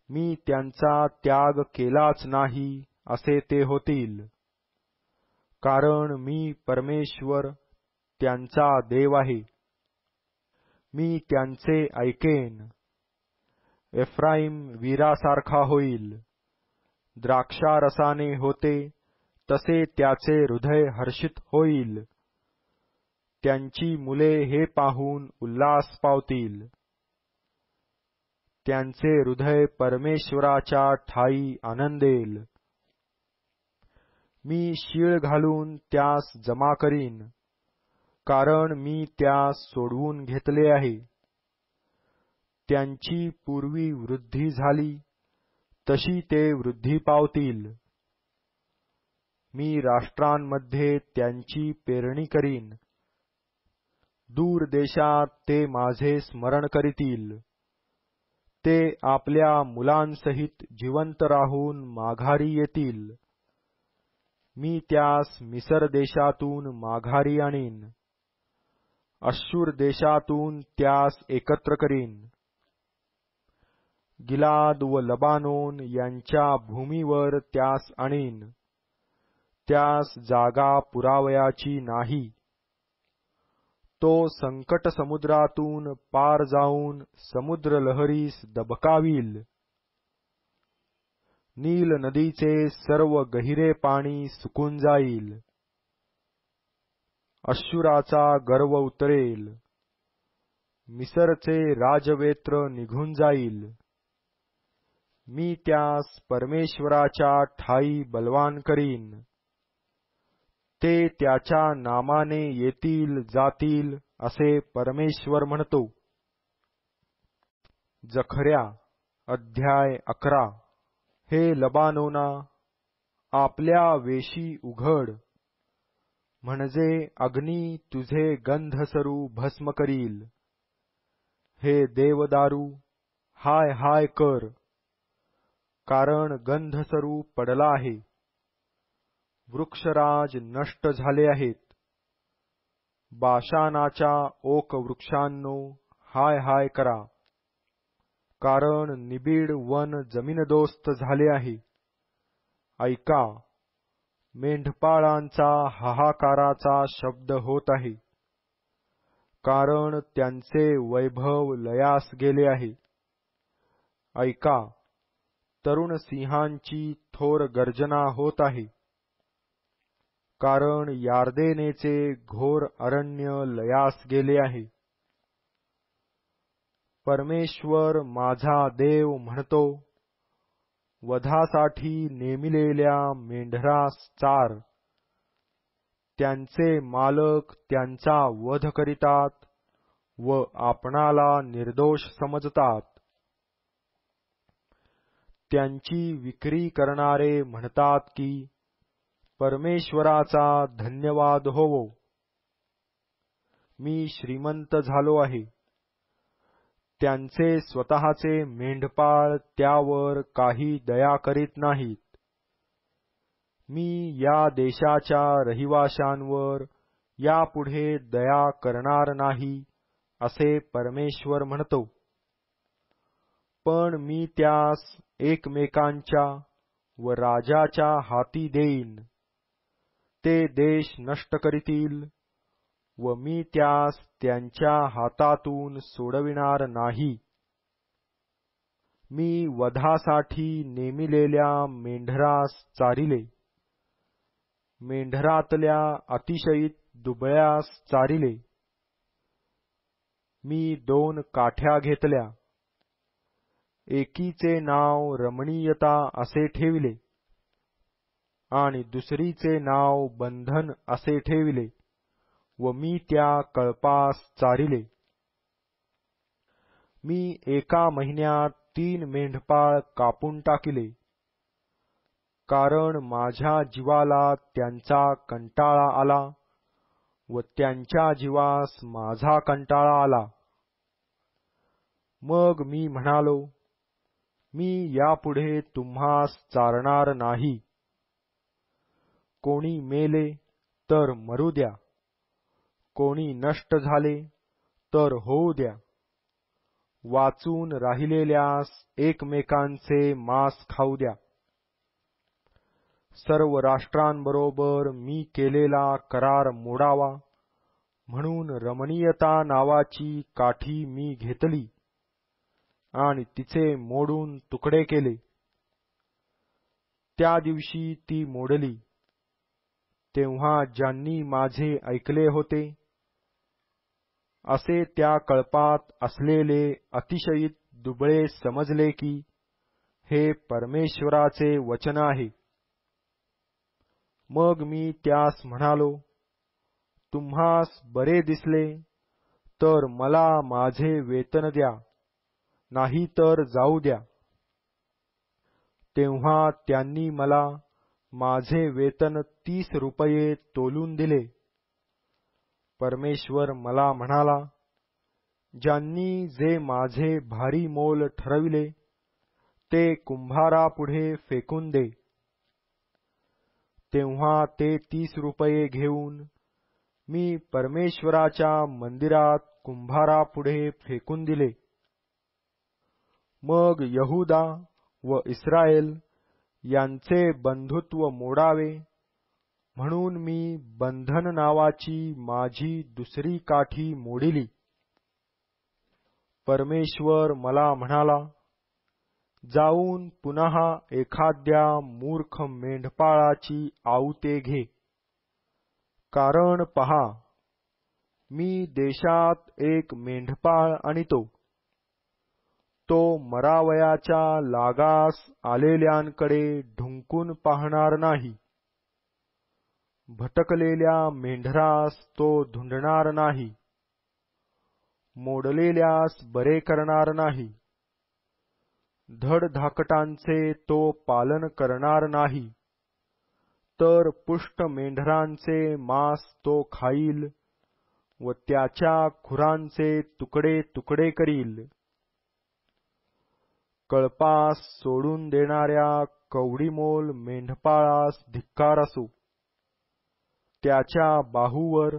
मी त्यांचा त्याग केलाच नाही असे ते होतील. कारण मी परमेश्वर त्यांचा देव आहे. मी त्यांचे ऐकेन. एफ्राईम वीरासारखा होईल. द्राक्षारसाने होते तसे त्याचे हृदय हर्षित होईल. त्यांची मुले हे पाहून उल्हास पावतील. त्यांचे हृदय परमेश्वराच्या ठायी आनंदेल. मी शीळ घालून त्यास जमा करीन, कारण मी त्यास सोडवून घेतले आहे. त्यांची पूर्वी वृद्धी झाली तशी ते वृद्धी पावतील. मी राष्ट्रांमध्ये त्यांची पेरणी करीन. दूर देशात ते माझे स्मरण करीतील. ते आपल्या मुलांसहित जिवंत राहून माघारी येतील. मी त्यास मिसर देशातून माघारी आणीन. अश्शूर देशातून त्यास एकत्र करीन. गिलाद व लबानोन यांच्या भूमीवर त्यास आणीन. त्यास जागा पुरावयाची नाही. तो संकट समुद्रातून पार जाऊन समुद्र लहरीस दबकावील. नील नदीचे सर्व गहिरे पाणी सुकून जाईल. अश्शूराचा गर्व उतरेल. मिसरचे राजवेत्र निघून जाईल. मी त्यास परमेश्वराच्या ठायी बलवान करीन. ते त्याच्या नामाने येतील जातील असे परमेश्वर म्हणतो. जखर्या अध्याय 11. हे लबानोना, आपल्या वेशी उघड, म्हणजे अग्नी तुझे गंधसरू भस्म करील. हे देवदारू, हाय हाय कर, कारण गंधसरू पडला आहे. वृक्षराज नष्ट झाले आहेत. बाशानाच्या ओक वृक्षांनो, हाय हाय करा, कारण निबिड वन जमीनदोस्त झाले आहे. ऐका, मेंढपाळांचा हाहाकाराचा शब्द होत आहे, कारण त्यांचे वैभव लयास गेले आहे. ऐका, तरुण सिंहांची थोर गर्जना होत आहे, कारण यार्देनेचे घोर अरण्य लयास गेले आहे. परमेश्वर माझा देव म्हणतो, वधासाठी नेमिलेल्या मेंढरास चार. त्यांचे मालक त्यांचा वध करीतात व आपणाला निर्दोष समजतात. त्यांची विक्री करणारे म्हणतात की परमेश्वराचा धन्यवाद होवो. मी श्रीमंत झालो आहे. त्यांचे स्वतःचे मेंढपाळ त्यावर काही दया करीत नाहीत. मी या देशाच्या रहिवाशांवर यापुढे दया करणार नाही, असे परमेश्वर म्हणतो. पण मी त्यास एकमेकांच्या व राजाच्या हाती देईन. ते देश नष्ट करीतील व मी त्यास त्यांच्या हातातून सोडविणार नाही. मी वधासाठी नेमिलेल्या मेंढरास चारिले. मेंढरातल्या अतिशयीत दुबळ्यास चारिले. मी 2 काठ्या घेतल्या. एकीचे नाव रमणीयता असे ठेविले आणि दुसरीचे नाव बंधन असे ठेविले व मी त्या कळपास चारिले. मी एका महिन्यात 3 मेंढपाळ कापून टाकिले, कारण माझ्या जीवाला त्यांचा कंटाळा आला व त्यांच्या जीवास माझा कंटाळा आला. मग मी म्हणालो, मी यापुढे तुम्हास चारणार नाही. कोणी मेले तर मरू द्या, कोणी नष्ट झाले तर होऊ द्या. वाचून राहिलेल्यास एकमेकांचे मांस खाऊ द्या. सर्व राष्ट्रांबरोबर मी केलेला करार मोडावा म्हणून रमणीयता नावाची काठी मी घेतली आणि तिचे मोडून तुकडे केले. त्या दिवशी ती मोडली, तेव्हा ज्यांनी माझे ऐकले होते असे त्या कळपात असलेले अतिशयीत दुबळे समजले की हे परमेश्वराचे वचन आहे. मग मी त्यास म्हणालो, तुम्हास बरे दिसले तर मला माझे वेतन द्या, नाही तर जाऊ द्या. तेव्हा त्यांनी मला माझे वेतन 30 रुपये तोलून दिले. परमेश्वर मला म्हणाला, ज्यांनी जे माझे भारी मोल ठरविले ते कुंभारापुढे फेकून दे. तेव्हा ते 30 रुपये घेऊन मी परमेश्वराच्या मंदिरात कुंभारापुढे फेकून दिले. मग यहूदा व इस्रायल यांचे बंधुत्व मोडावे म्हणून मी बंधन नावाची माझी दुसरी काठी मोडिली. परमेश्वर मला म्हणाला, जाऊन पुन्हा एखाद्या मूर्ख मेंढपाळाची आऊते घे. कारण पहा, मी देशात एक मेंढपाळ आणतो. तो मरावयाच्या लागास आलेल्यांकडे ढुंकून पाहणार नाही. भटकलेल्या मेंढरास तो धुंडणार नाही. मोडलेल्यास बरे करणार नाही. धडधाकटांचे तो पालन करणार नाही. तर पुष्ट मेंढरांचे मांस तो खाईल व त्याच्या खुरांचे तुकडे तुकडे करील. कळपास सोडून देणाऱ्या कवडीमोल मेंढपाळास धिक्कार असो. त्याच्या बाहूवर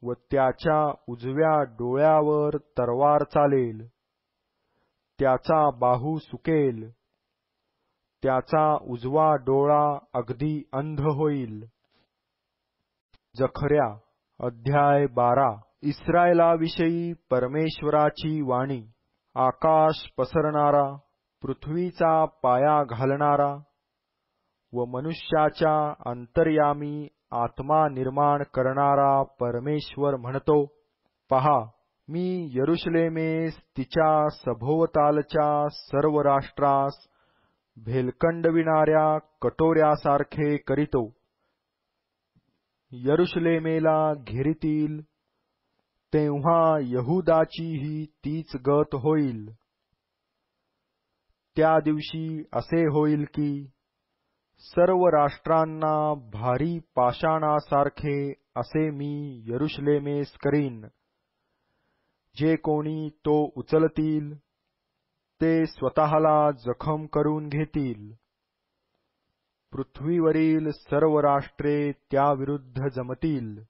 व त्याच्या उजव्या डोळ्यावर तरवार चालेल. त्याचा बाहू सुकेल. त्याचा उजवा डोळा अगदी अंध होईल. जखर्या अध्याय 12. इस्रायलाविषयी परमेश्वराची वाणी. आकाश पसरणारा, पृथ्वीचा पाया घालणारा व मनुष्याच्या अंतर्यामी आत्मा निर्माण करणारा परमेश्वर म्हणतो, पहा, मी यरुशलेमेस तिच्या सभोवतालच्या सर्व राष्ट्रास भेलकंडविणाऱ्या कटोऱ्यासारखे करीतो. यरुशलेमेला घेरीतील तेव्हा यहूदाचीही तीच गत होईल. त्या दिवशी असे होईल की सर्व राष्ट्रांना भारी पाषाणासारखे असे मी यरुशलेमेस करीन. जे कोणी तो उचलतील ते स्वतःला जखम करून घेतील. पृथ्वीवरील सर्व राष्ट्रे त्याविरुद्ध जमतील.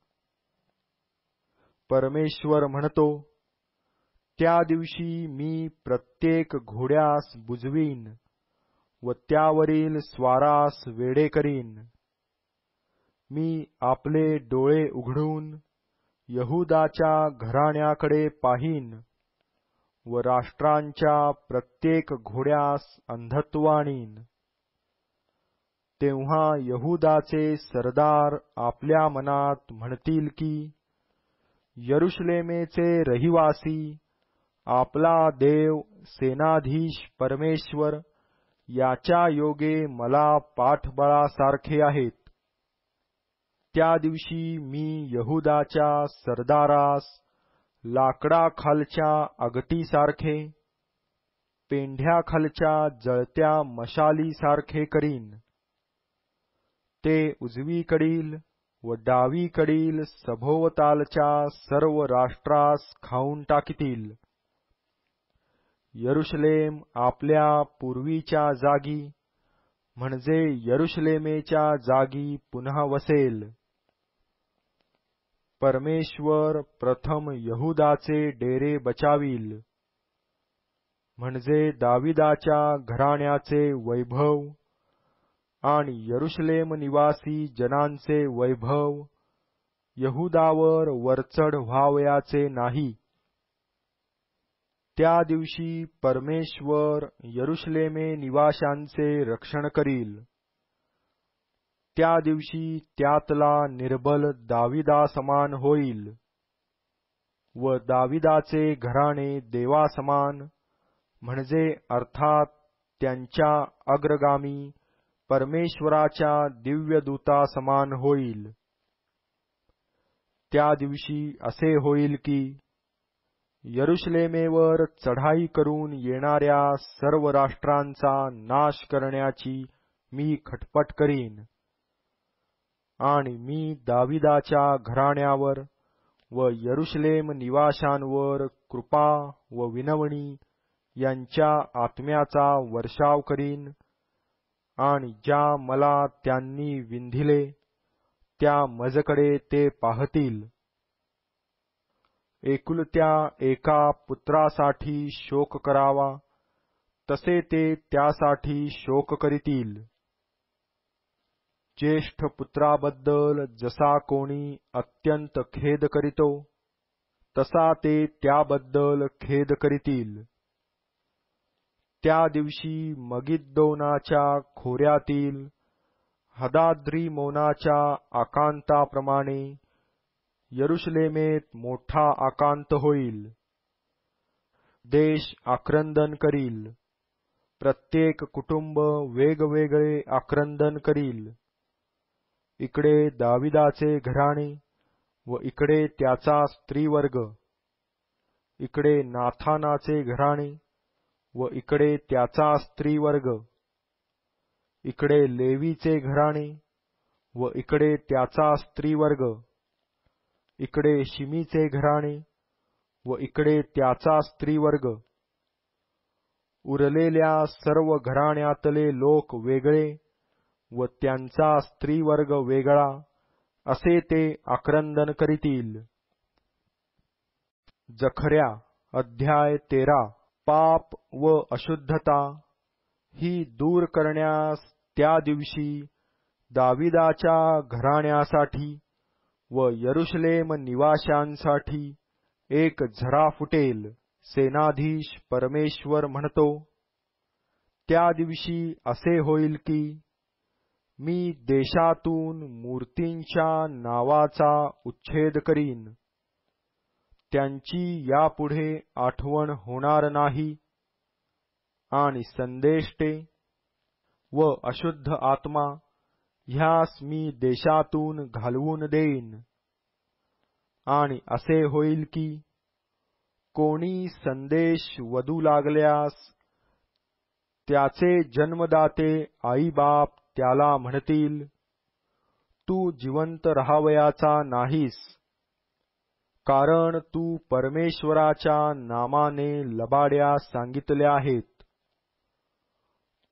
परमेश्वर म्हणतो, त्या दिवशी मी प्रत्येक घोड्यास बुजवीन व त्यावरील स्वारास वेडे करीन. मी आपले डोळे उघडून यहूदाच्या घराण्याकडे पाहीन व राष्ट्रांच्या प्रत्येक घोड्यास अंधत्व आणीन. तेव्हा यहूदाचे सरदार आपल्या मनात म्हणतील की, यरुशलेमेचे रहिवासी आपला देव सेनाधीश परमेश्वर याच्या योगे मला पाठबळासारखे आहेत. त्या दिवशी मी यहूदाच्या सरदारास लाकडाखालच्या अगटीसारखे, पेंढ्याखालच्या जळत्या मशालीसारखे करीन. ते उजवीकडील व डावीकडील सभोवतालच्या सर्व राष्ट्रास खाऊन टाकीतील. यरुशलेम आपल्या पूर्वीच्या जागी म्हणजे यरुशलेमेच्या जागी पुन्हा वसेल. परमेश्वर प्रथम यहूदाचे डेरे बचावील, म्हणजे दाविदाच्या घराण्याचे वैभव आणि यरुशलेम निवासी जनांचे वैभव यहूदावर वरचढ व्हावयाचे नाही. त्या दिवशी परमेश्वर यरुशलेमे निवाशांचे रक्षण करील. त्या दिवशी त्यातला निर्बल दाविदासमान होईल व दाविदाचे घराणे देवासमान म्हणजे अर्थात त्यांच्या अग्रगामी परमेश्वराच्या दिव्यदूतासमान होईल. त्या दिवशी असे होईल की यरुशलेमेवर चढाई करून येणाऱ्या सर्व राष्ट्रांचा नाश करण्याची मी खटपट करीन आणि मी दाविदाच्या घराण्यावर व यरुशलेम निवाशांवर कृपा व विनवणी यांच्या आत्म्याचा वर्षाव करीन, आणि ज्या मला त्यांनी विंधिले त्या मजकडे ते पाहतील. एकुलत्या एका पुत्रासाठी शोक करावा तसे ते त्यासाठी शोक करीतील. ज्येष्ठ पुत्राबद्दल जसा कोणी अत्यंत खेद करीतो तसा ते त्याबद्दल खेद करीतील. त्या दिवशी मगिद्दोनाच्या खोऱ्यातील हदाद्रिमोनाच्या आकांताप्रमाणे यरुशलेमेत मोठा आकांत होईल. देश आक्रंदन करील, प्रत्येक कुटुंब वेगवेगळे आक्रंदन करील. इकडे दाविदाचे घराणे व इकडे त्याचा स्त्रीवर्ग, इकडे नाथानाचे घराणे व इकडे त्याचा स्त्रीवर्ग, इकडे लेवीचे घराणे व इकडे त्याचा स्त्रीवर्ग, इकडे शिमीचे घराणे व इकडे त्याचा स्त्रीवर्ग. उरलेल्या सर्व घराण्यातले लोक वेगळे व त्यांचा स्त्रीवर्ग वेगळा असे ते आक्रंदन करीतील. जखर्या अध्याय 13. पाप व अशुद्धता ही दूर करण्यास त्या दिवशी दाविदाच्या घराण्यासाठी व यरुशलेम निवाशांसाठी एक झरा फुटेल. सेनाधीश परमेश्वर म्हणतो, त्या दिवशी असे होईल की मी देशातून मूर्तींच्या नावाचा उच्छेद करीन. त्यांची यापुढे आठवण होणार नाही, आणि संदेष्टे व अशुद्ध आत्मा ह्यास मी देशातून घालवून देईन. आणि असे होईल की कोणी संदेश वदू लागल्यास त्याचे जन्मदाते आईबाप त्याला म्हणतील, तू जिवंत राहावयाचा नाहीस, कारण तू परमेश्वराच्या नामाने लबाड्या सांगितल्या आहेत.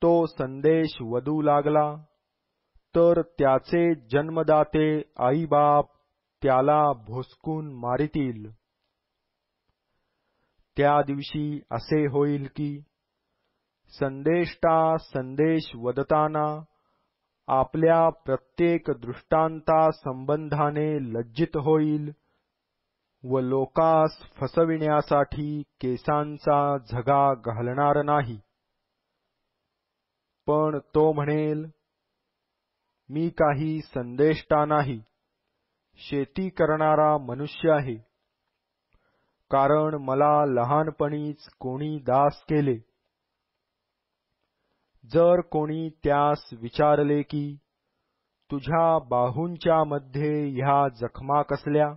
तो संदेश वदू लागला तर त्याचे जन्मदाते आईबाप त्याला भोसकून मारितील. त्या दिवशी असे होईल की संदेष्टा संदेश वदताना आपल्या प्रत्येक दृष्टांता संबंधाने लज्जित होईल व लोकास फसविण्यासाठी केसांचा झगा घालणार नाही. पण तो म्हणेल, मी काही संदेष्टा नाही, शेती करणारा मनुष्य आहे, कारण मला लहानपणीच कोणी दास केले. जर कोणी त्यास विचारले की तुझ्या बाहूंच्या मध्ये ह्या जखमा कसल्या,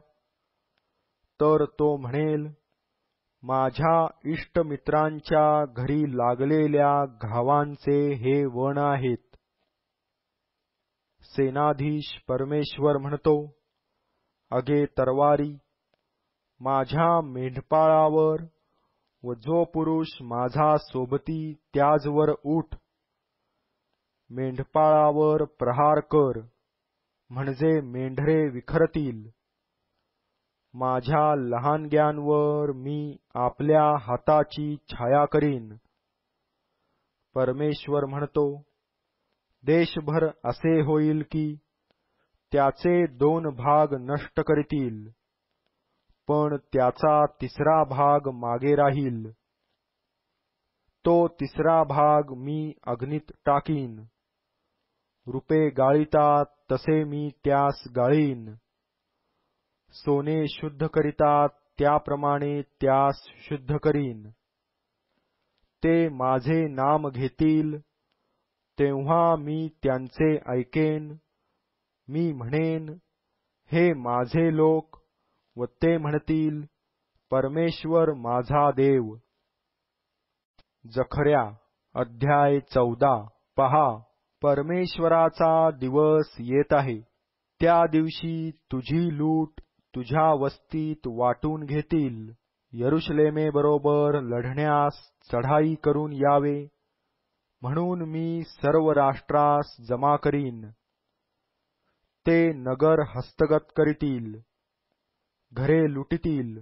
तर तो म्हणेल, माझ्या इष्टमित्रांच्या घरी लागलेल्या घावांचे हे वण आहेत. सेनाधीश परमेश्वर म्हणतो, अगे तरवारी, माझ्या मेंढपाळावर व जो पुरुष माझा सोबती त्याजवर उठ. मेंढपाळावर प्रहार कर, म्हणजे मेंढरे विखरतील. माझ्या लहानग्यांवर मी आपल्या हाताची छाया करीन. परमेश्वर म्हणतो, देशभर असे होईल की त्याचे 2 भाग नष्ट करतील, पण त्याचा 3रा भाग मागे राहील. तो 3रा भाग मी अग्नीत टाकीन. रुपे गाळीतात तसे मी त्यास गाळीन. सोने शुद्ध करीतात त्याप्रमाणे त्यास शुद्ध करीन. ते माझे नाम घेतील, तेव्हा मी त्यांचे ऐकेन. मी म्हणेन, हे माझे लोक, व ते म्हणतील, परमेश्वर माझा देव. जखर्या अध्याय 14. पहा, परमेश्वराचा दिवस येत आहे. त्या दिवशी तुझी लूट तुझ्या वस्तीत वाटून घेतील. यरुशलेमे बरोबर लढण्यास चढाई करून यावे, म्हणून मी सर्व राष्ट्रास जमा करीन. ते नगर हस्तगत करीतील, घरे लुटितील,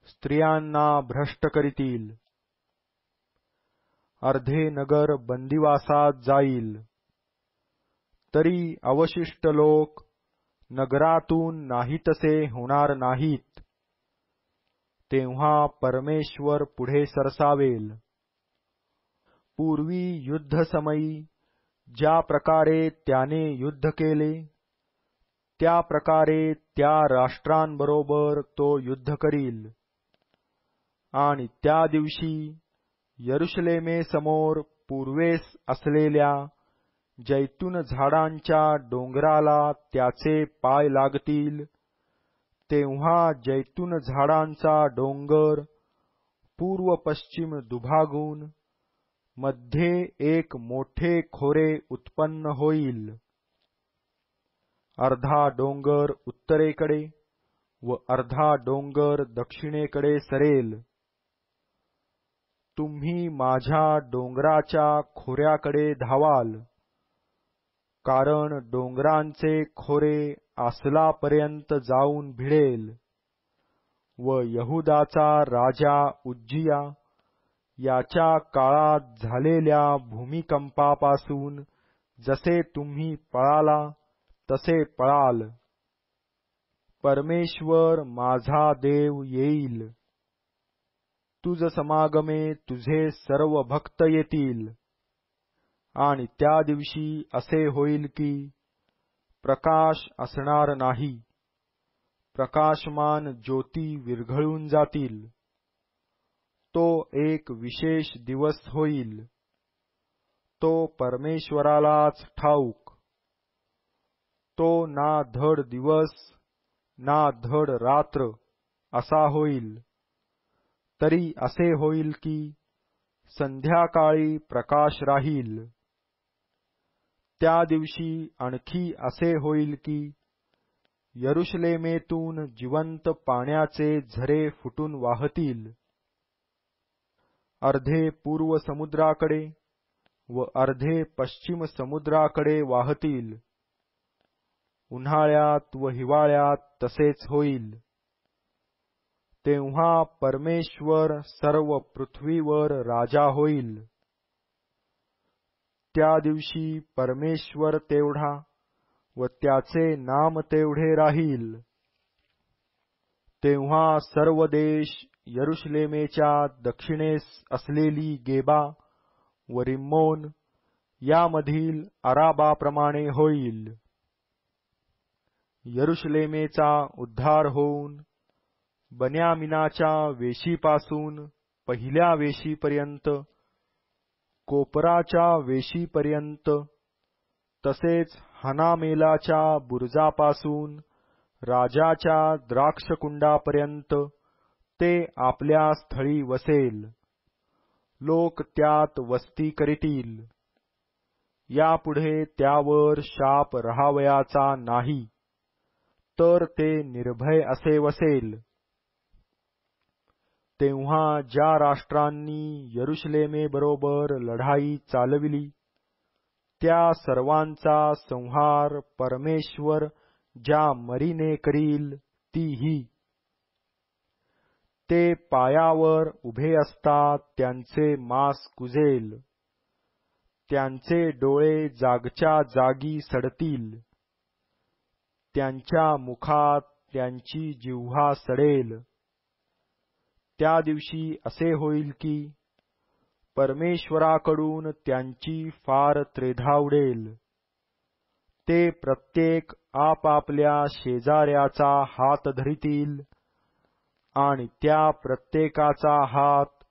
स्त्रियांना भ्रष्ट करीतील. अर्धे नगर बंदिवासात जाईल, तरी अवशिष्ट लोक नगरातून नाहीतसे होणार नाहीत. तेव्हा परमेश्वर पुढे सरसावेल. पूर्वी युद्धसमयी ज्या प्रकारे त्याने युद्ध केले, त्या प्रकारे त्या राष्ट्रांबरोबर तो युद्ध करील. आणि त्या दिवशी यरुशलेमेसमोर पूर्वेस असलेल्या जैतून झाडांच्या डोंगराला त्याचे पाय लागतील. तेव्हा जैतून झाडांचा डोंगर पूर्व पश्चिम दुभागून मध्ये एक मोठे खोरे उत्पन्न होईल. अर्धा डोंगर उत्तरेकडे व अर्धा डोंगर दक्षिणेकडे सरेल. तुम्ही माझ्या डोंगराच्या खोऱ्याकडे धावाल, कारण डोंगरांचे खोरे आसलापर्यंत जाऊन भिडेल. व यहुदाचा राजा उज्जिया याच्या काळात झालेल्या भूमिकंपापासून जसे तुम्ही पळाला तसे पळाल. परमेश्वर माझा देव येईल. तुझ समागमे तुझे सर्व भक्त येतील. आणि त्या दिवशी असे होईल की प्रकाश असणार नाही. प्रकाशमान ज्योती विरघळून जातील. तो एक विशेष दिवस होईल. तो परमेश्वरालाच ठाऊक. तो ना धड दिवस ना धड रात्र असा होईल. तरी असे होईल की संध्याकाळी प्रकाश राहील. त्या दिवशी आणखी असे होईल की यरुशलेमेतून जिवंत पाण्याचे झरे फुटून वाहतील. अर्धे पूर्व समुद्राकडे व अर्धे पश्चिम समुद्राकडे वाहतील. उन्हाळ्यात व हिवाळ्यात तसेच होईल. तेव्हा परमेश्वर सर्व पृथ्वीवर राजा होईल. त्या दिवशी परमेश्वर तेवढा व त्याचे नाम तेवढे राहील. तेव्हा सर्व देश यरुशलेमेच्या दक्षिणेस असलेली गेबा व रिम्मोन यामधील अराबाप्रमाणे होईल. यरुशलेमेचा उद्धार होऊन बन्यामिनाच्या वेशीपासून पहिल्या वेशीपर्यंत, कोपराच्या वेशीपर्यंत, तसेच हनामेलाच्या बुरुजापासून राजाच्या द्राक्षकुंडापर्यंत ते आपल्या स्थळी वसेल. लोक त्यात वस्ती करीतील. यापुढे त्यावर शाप राहावयाचा नाही, तर ते निर्भय असे वसेल. तेव्हा ज्या राष्ट्रांनी यरुशलेमेबरोबर लढाई चालविली, त्या सर्वांचा संहार परमेश्वर ज्या मरीने करील ती ही. ते पायावर उभे असता त्यांचे मांस कुजेल. त्यांचे डोळे जागच्या जागी सडतील. त्यांच्या मुखात त्यांची जिव्हा सडेल. त्या दिवशी असे होईल की परमेश्वराकडून त्यांची फार त्रेधा उडेल. ते प्रत्येक आपापल्या शेजाऱ्याचा हात धरितील आणि त्या प्रत्येकाचा हात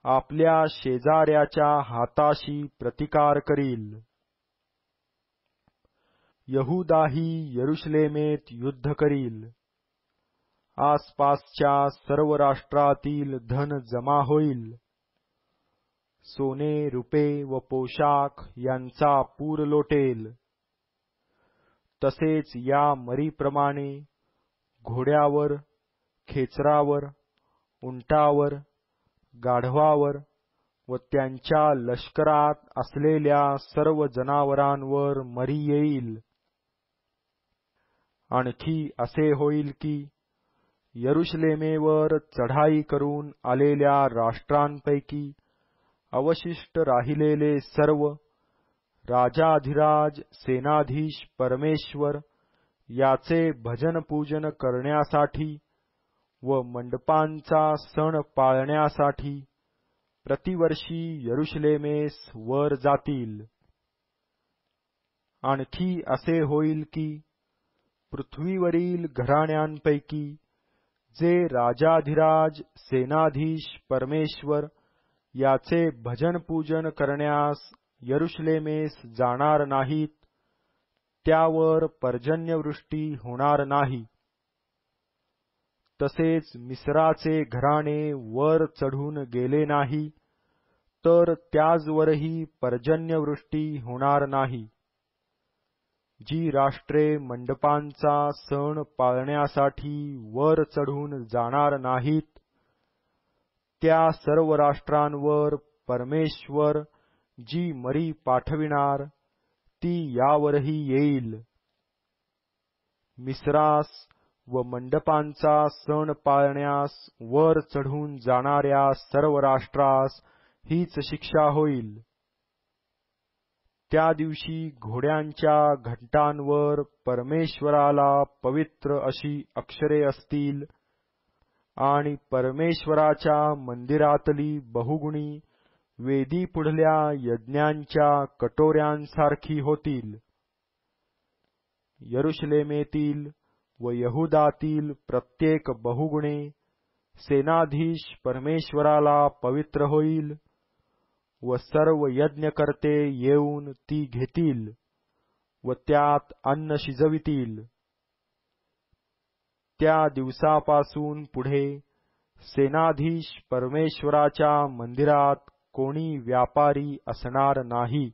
आपल्या शेजाऱ्याच्या हाताशी प्रतिकार करील. यहुदाही यरुशलेमेत युद्ध करील. आसपासच्या सर्व राष्ट्रातील धन जमा होईल. सोने, रुपे व पोशाख यांचा पूर लोटेल. तसेच या मरीप्रमाणे घोड्यावर, खेचरावर, उंटावर, गाढवावर व त्यांच्या लष्करात असलेल्या सर्व जनावरांवर मरी येईल. आणखी असे होईल की यरुशलेमेवर चढाई करून आलेल्या राष्ट्रांपैकी अवशिष्ट राहिलेले सर्व राजाधिराज सेनाधीश परमेश्वर याचे भजनपूजन करण्यासाठी व मंडपांचा सण पाळण्यासाठी प्रतिवर्षी यरुशलेमेस वर जातील. आणखी असे होईल की पृथ्वीवरील घराण्यांपैकी जे राजाधिराज सेनाधीश परमेश्वर याचे भजनपूजन करण्यास यरुशलेमेस जाणार नाहीत, त्यावर पर्जन्यवृष्टी होणार नाही. तसेच मिस्राचे घराणे वर चढून गेले नाही, तर त्याजवरही पर्जन्यवृष्टी होणार नाही. जी राष्ट्रे मंडपांचा सण पाळण्यासाठी वर चढून जाणार नाहीत, त्या सर्व राष्ट्रांवर परमेश्वर जी मरी पाठविणार ती यावरही येईल. मिस्रास व मंडपांचा सण पाळण्यास वर चढून जाणाऱ्या सर्व राष्ट्रास हीच शिक्षा होईल. त्या दिवशी घोड्यांच्या घंटांवर परमेश्वराला पवित्र अशी अक्षरे असतील आणि परमेश्वराच्या मंदिरातली बहुगुणी वेदीपुढल्या यज्ञांच्या कटोऱ्यांसारखी होतील. यरुशलेमेतील व यहुदातील प्रत्येक बहुगुणे सेनाधीश परमेश्वराला पवित्र होईल व सर्व यज्ञकर्ते येऊन ती घेतील व त्यात अन्न शिजवितील. त्या दिवसापासून पुढे सेनाधीश परमेश्वराच्या मंदिरात कोणी व्यापारी असणार नाही.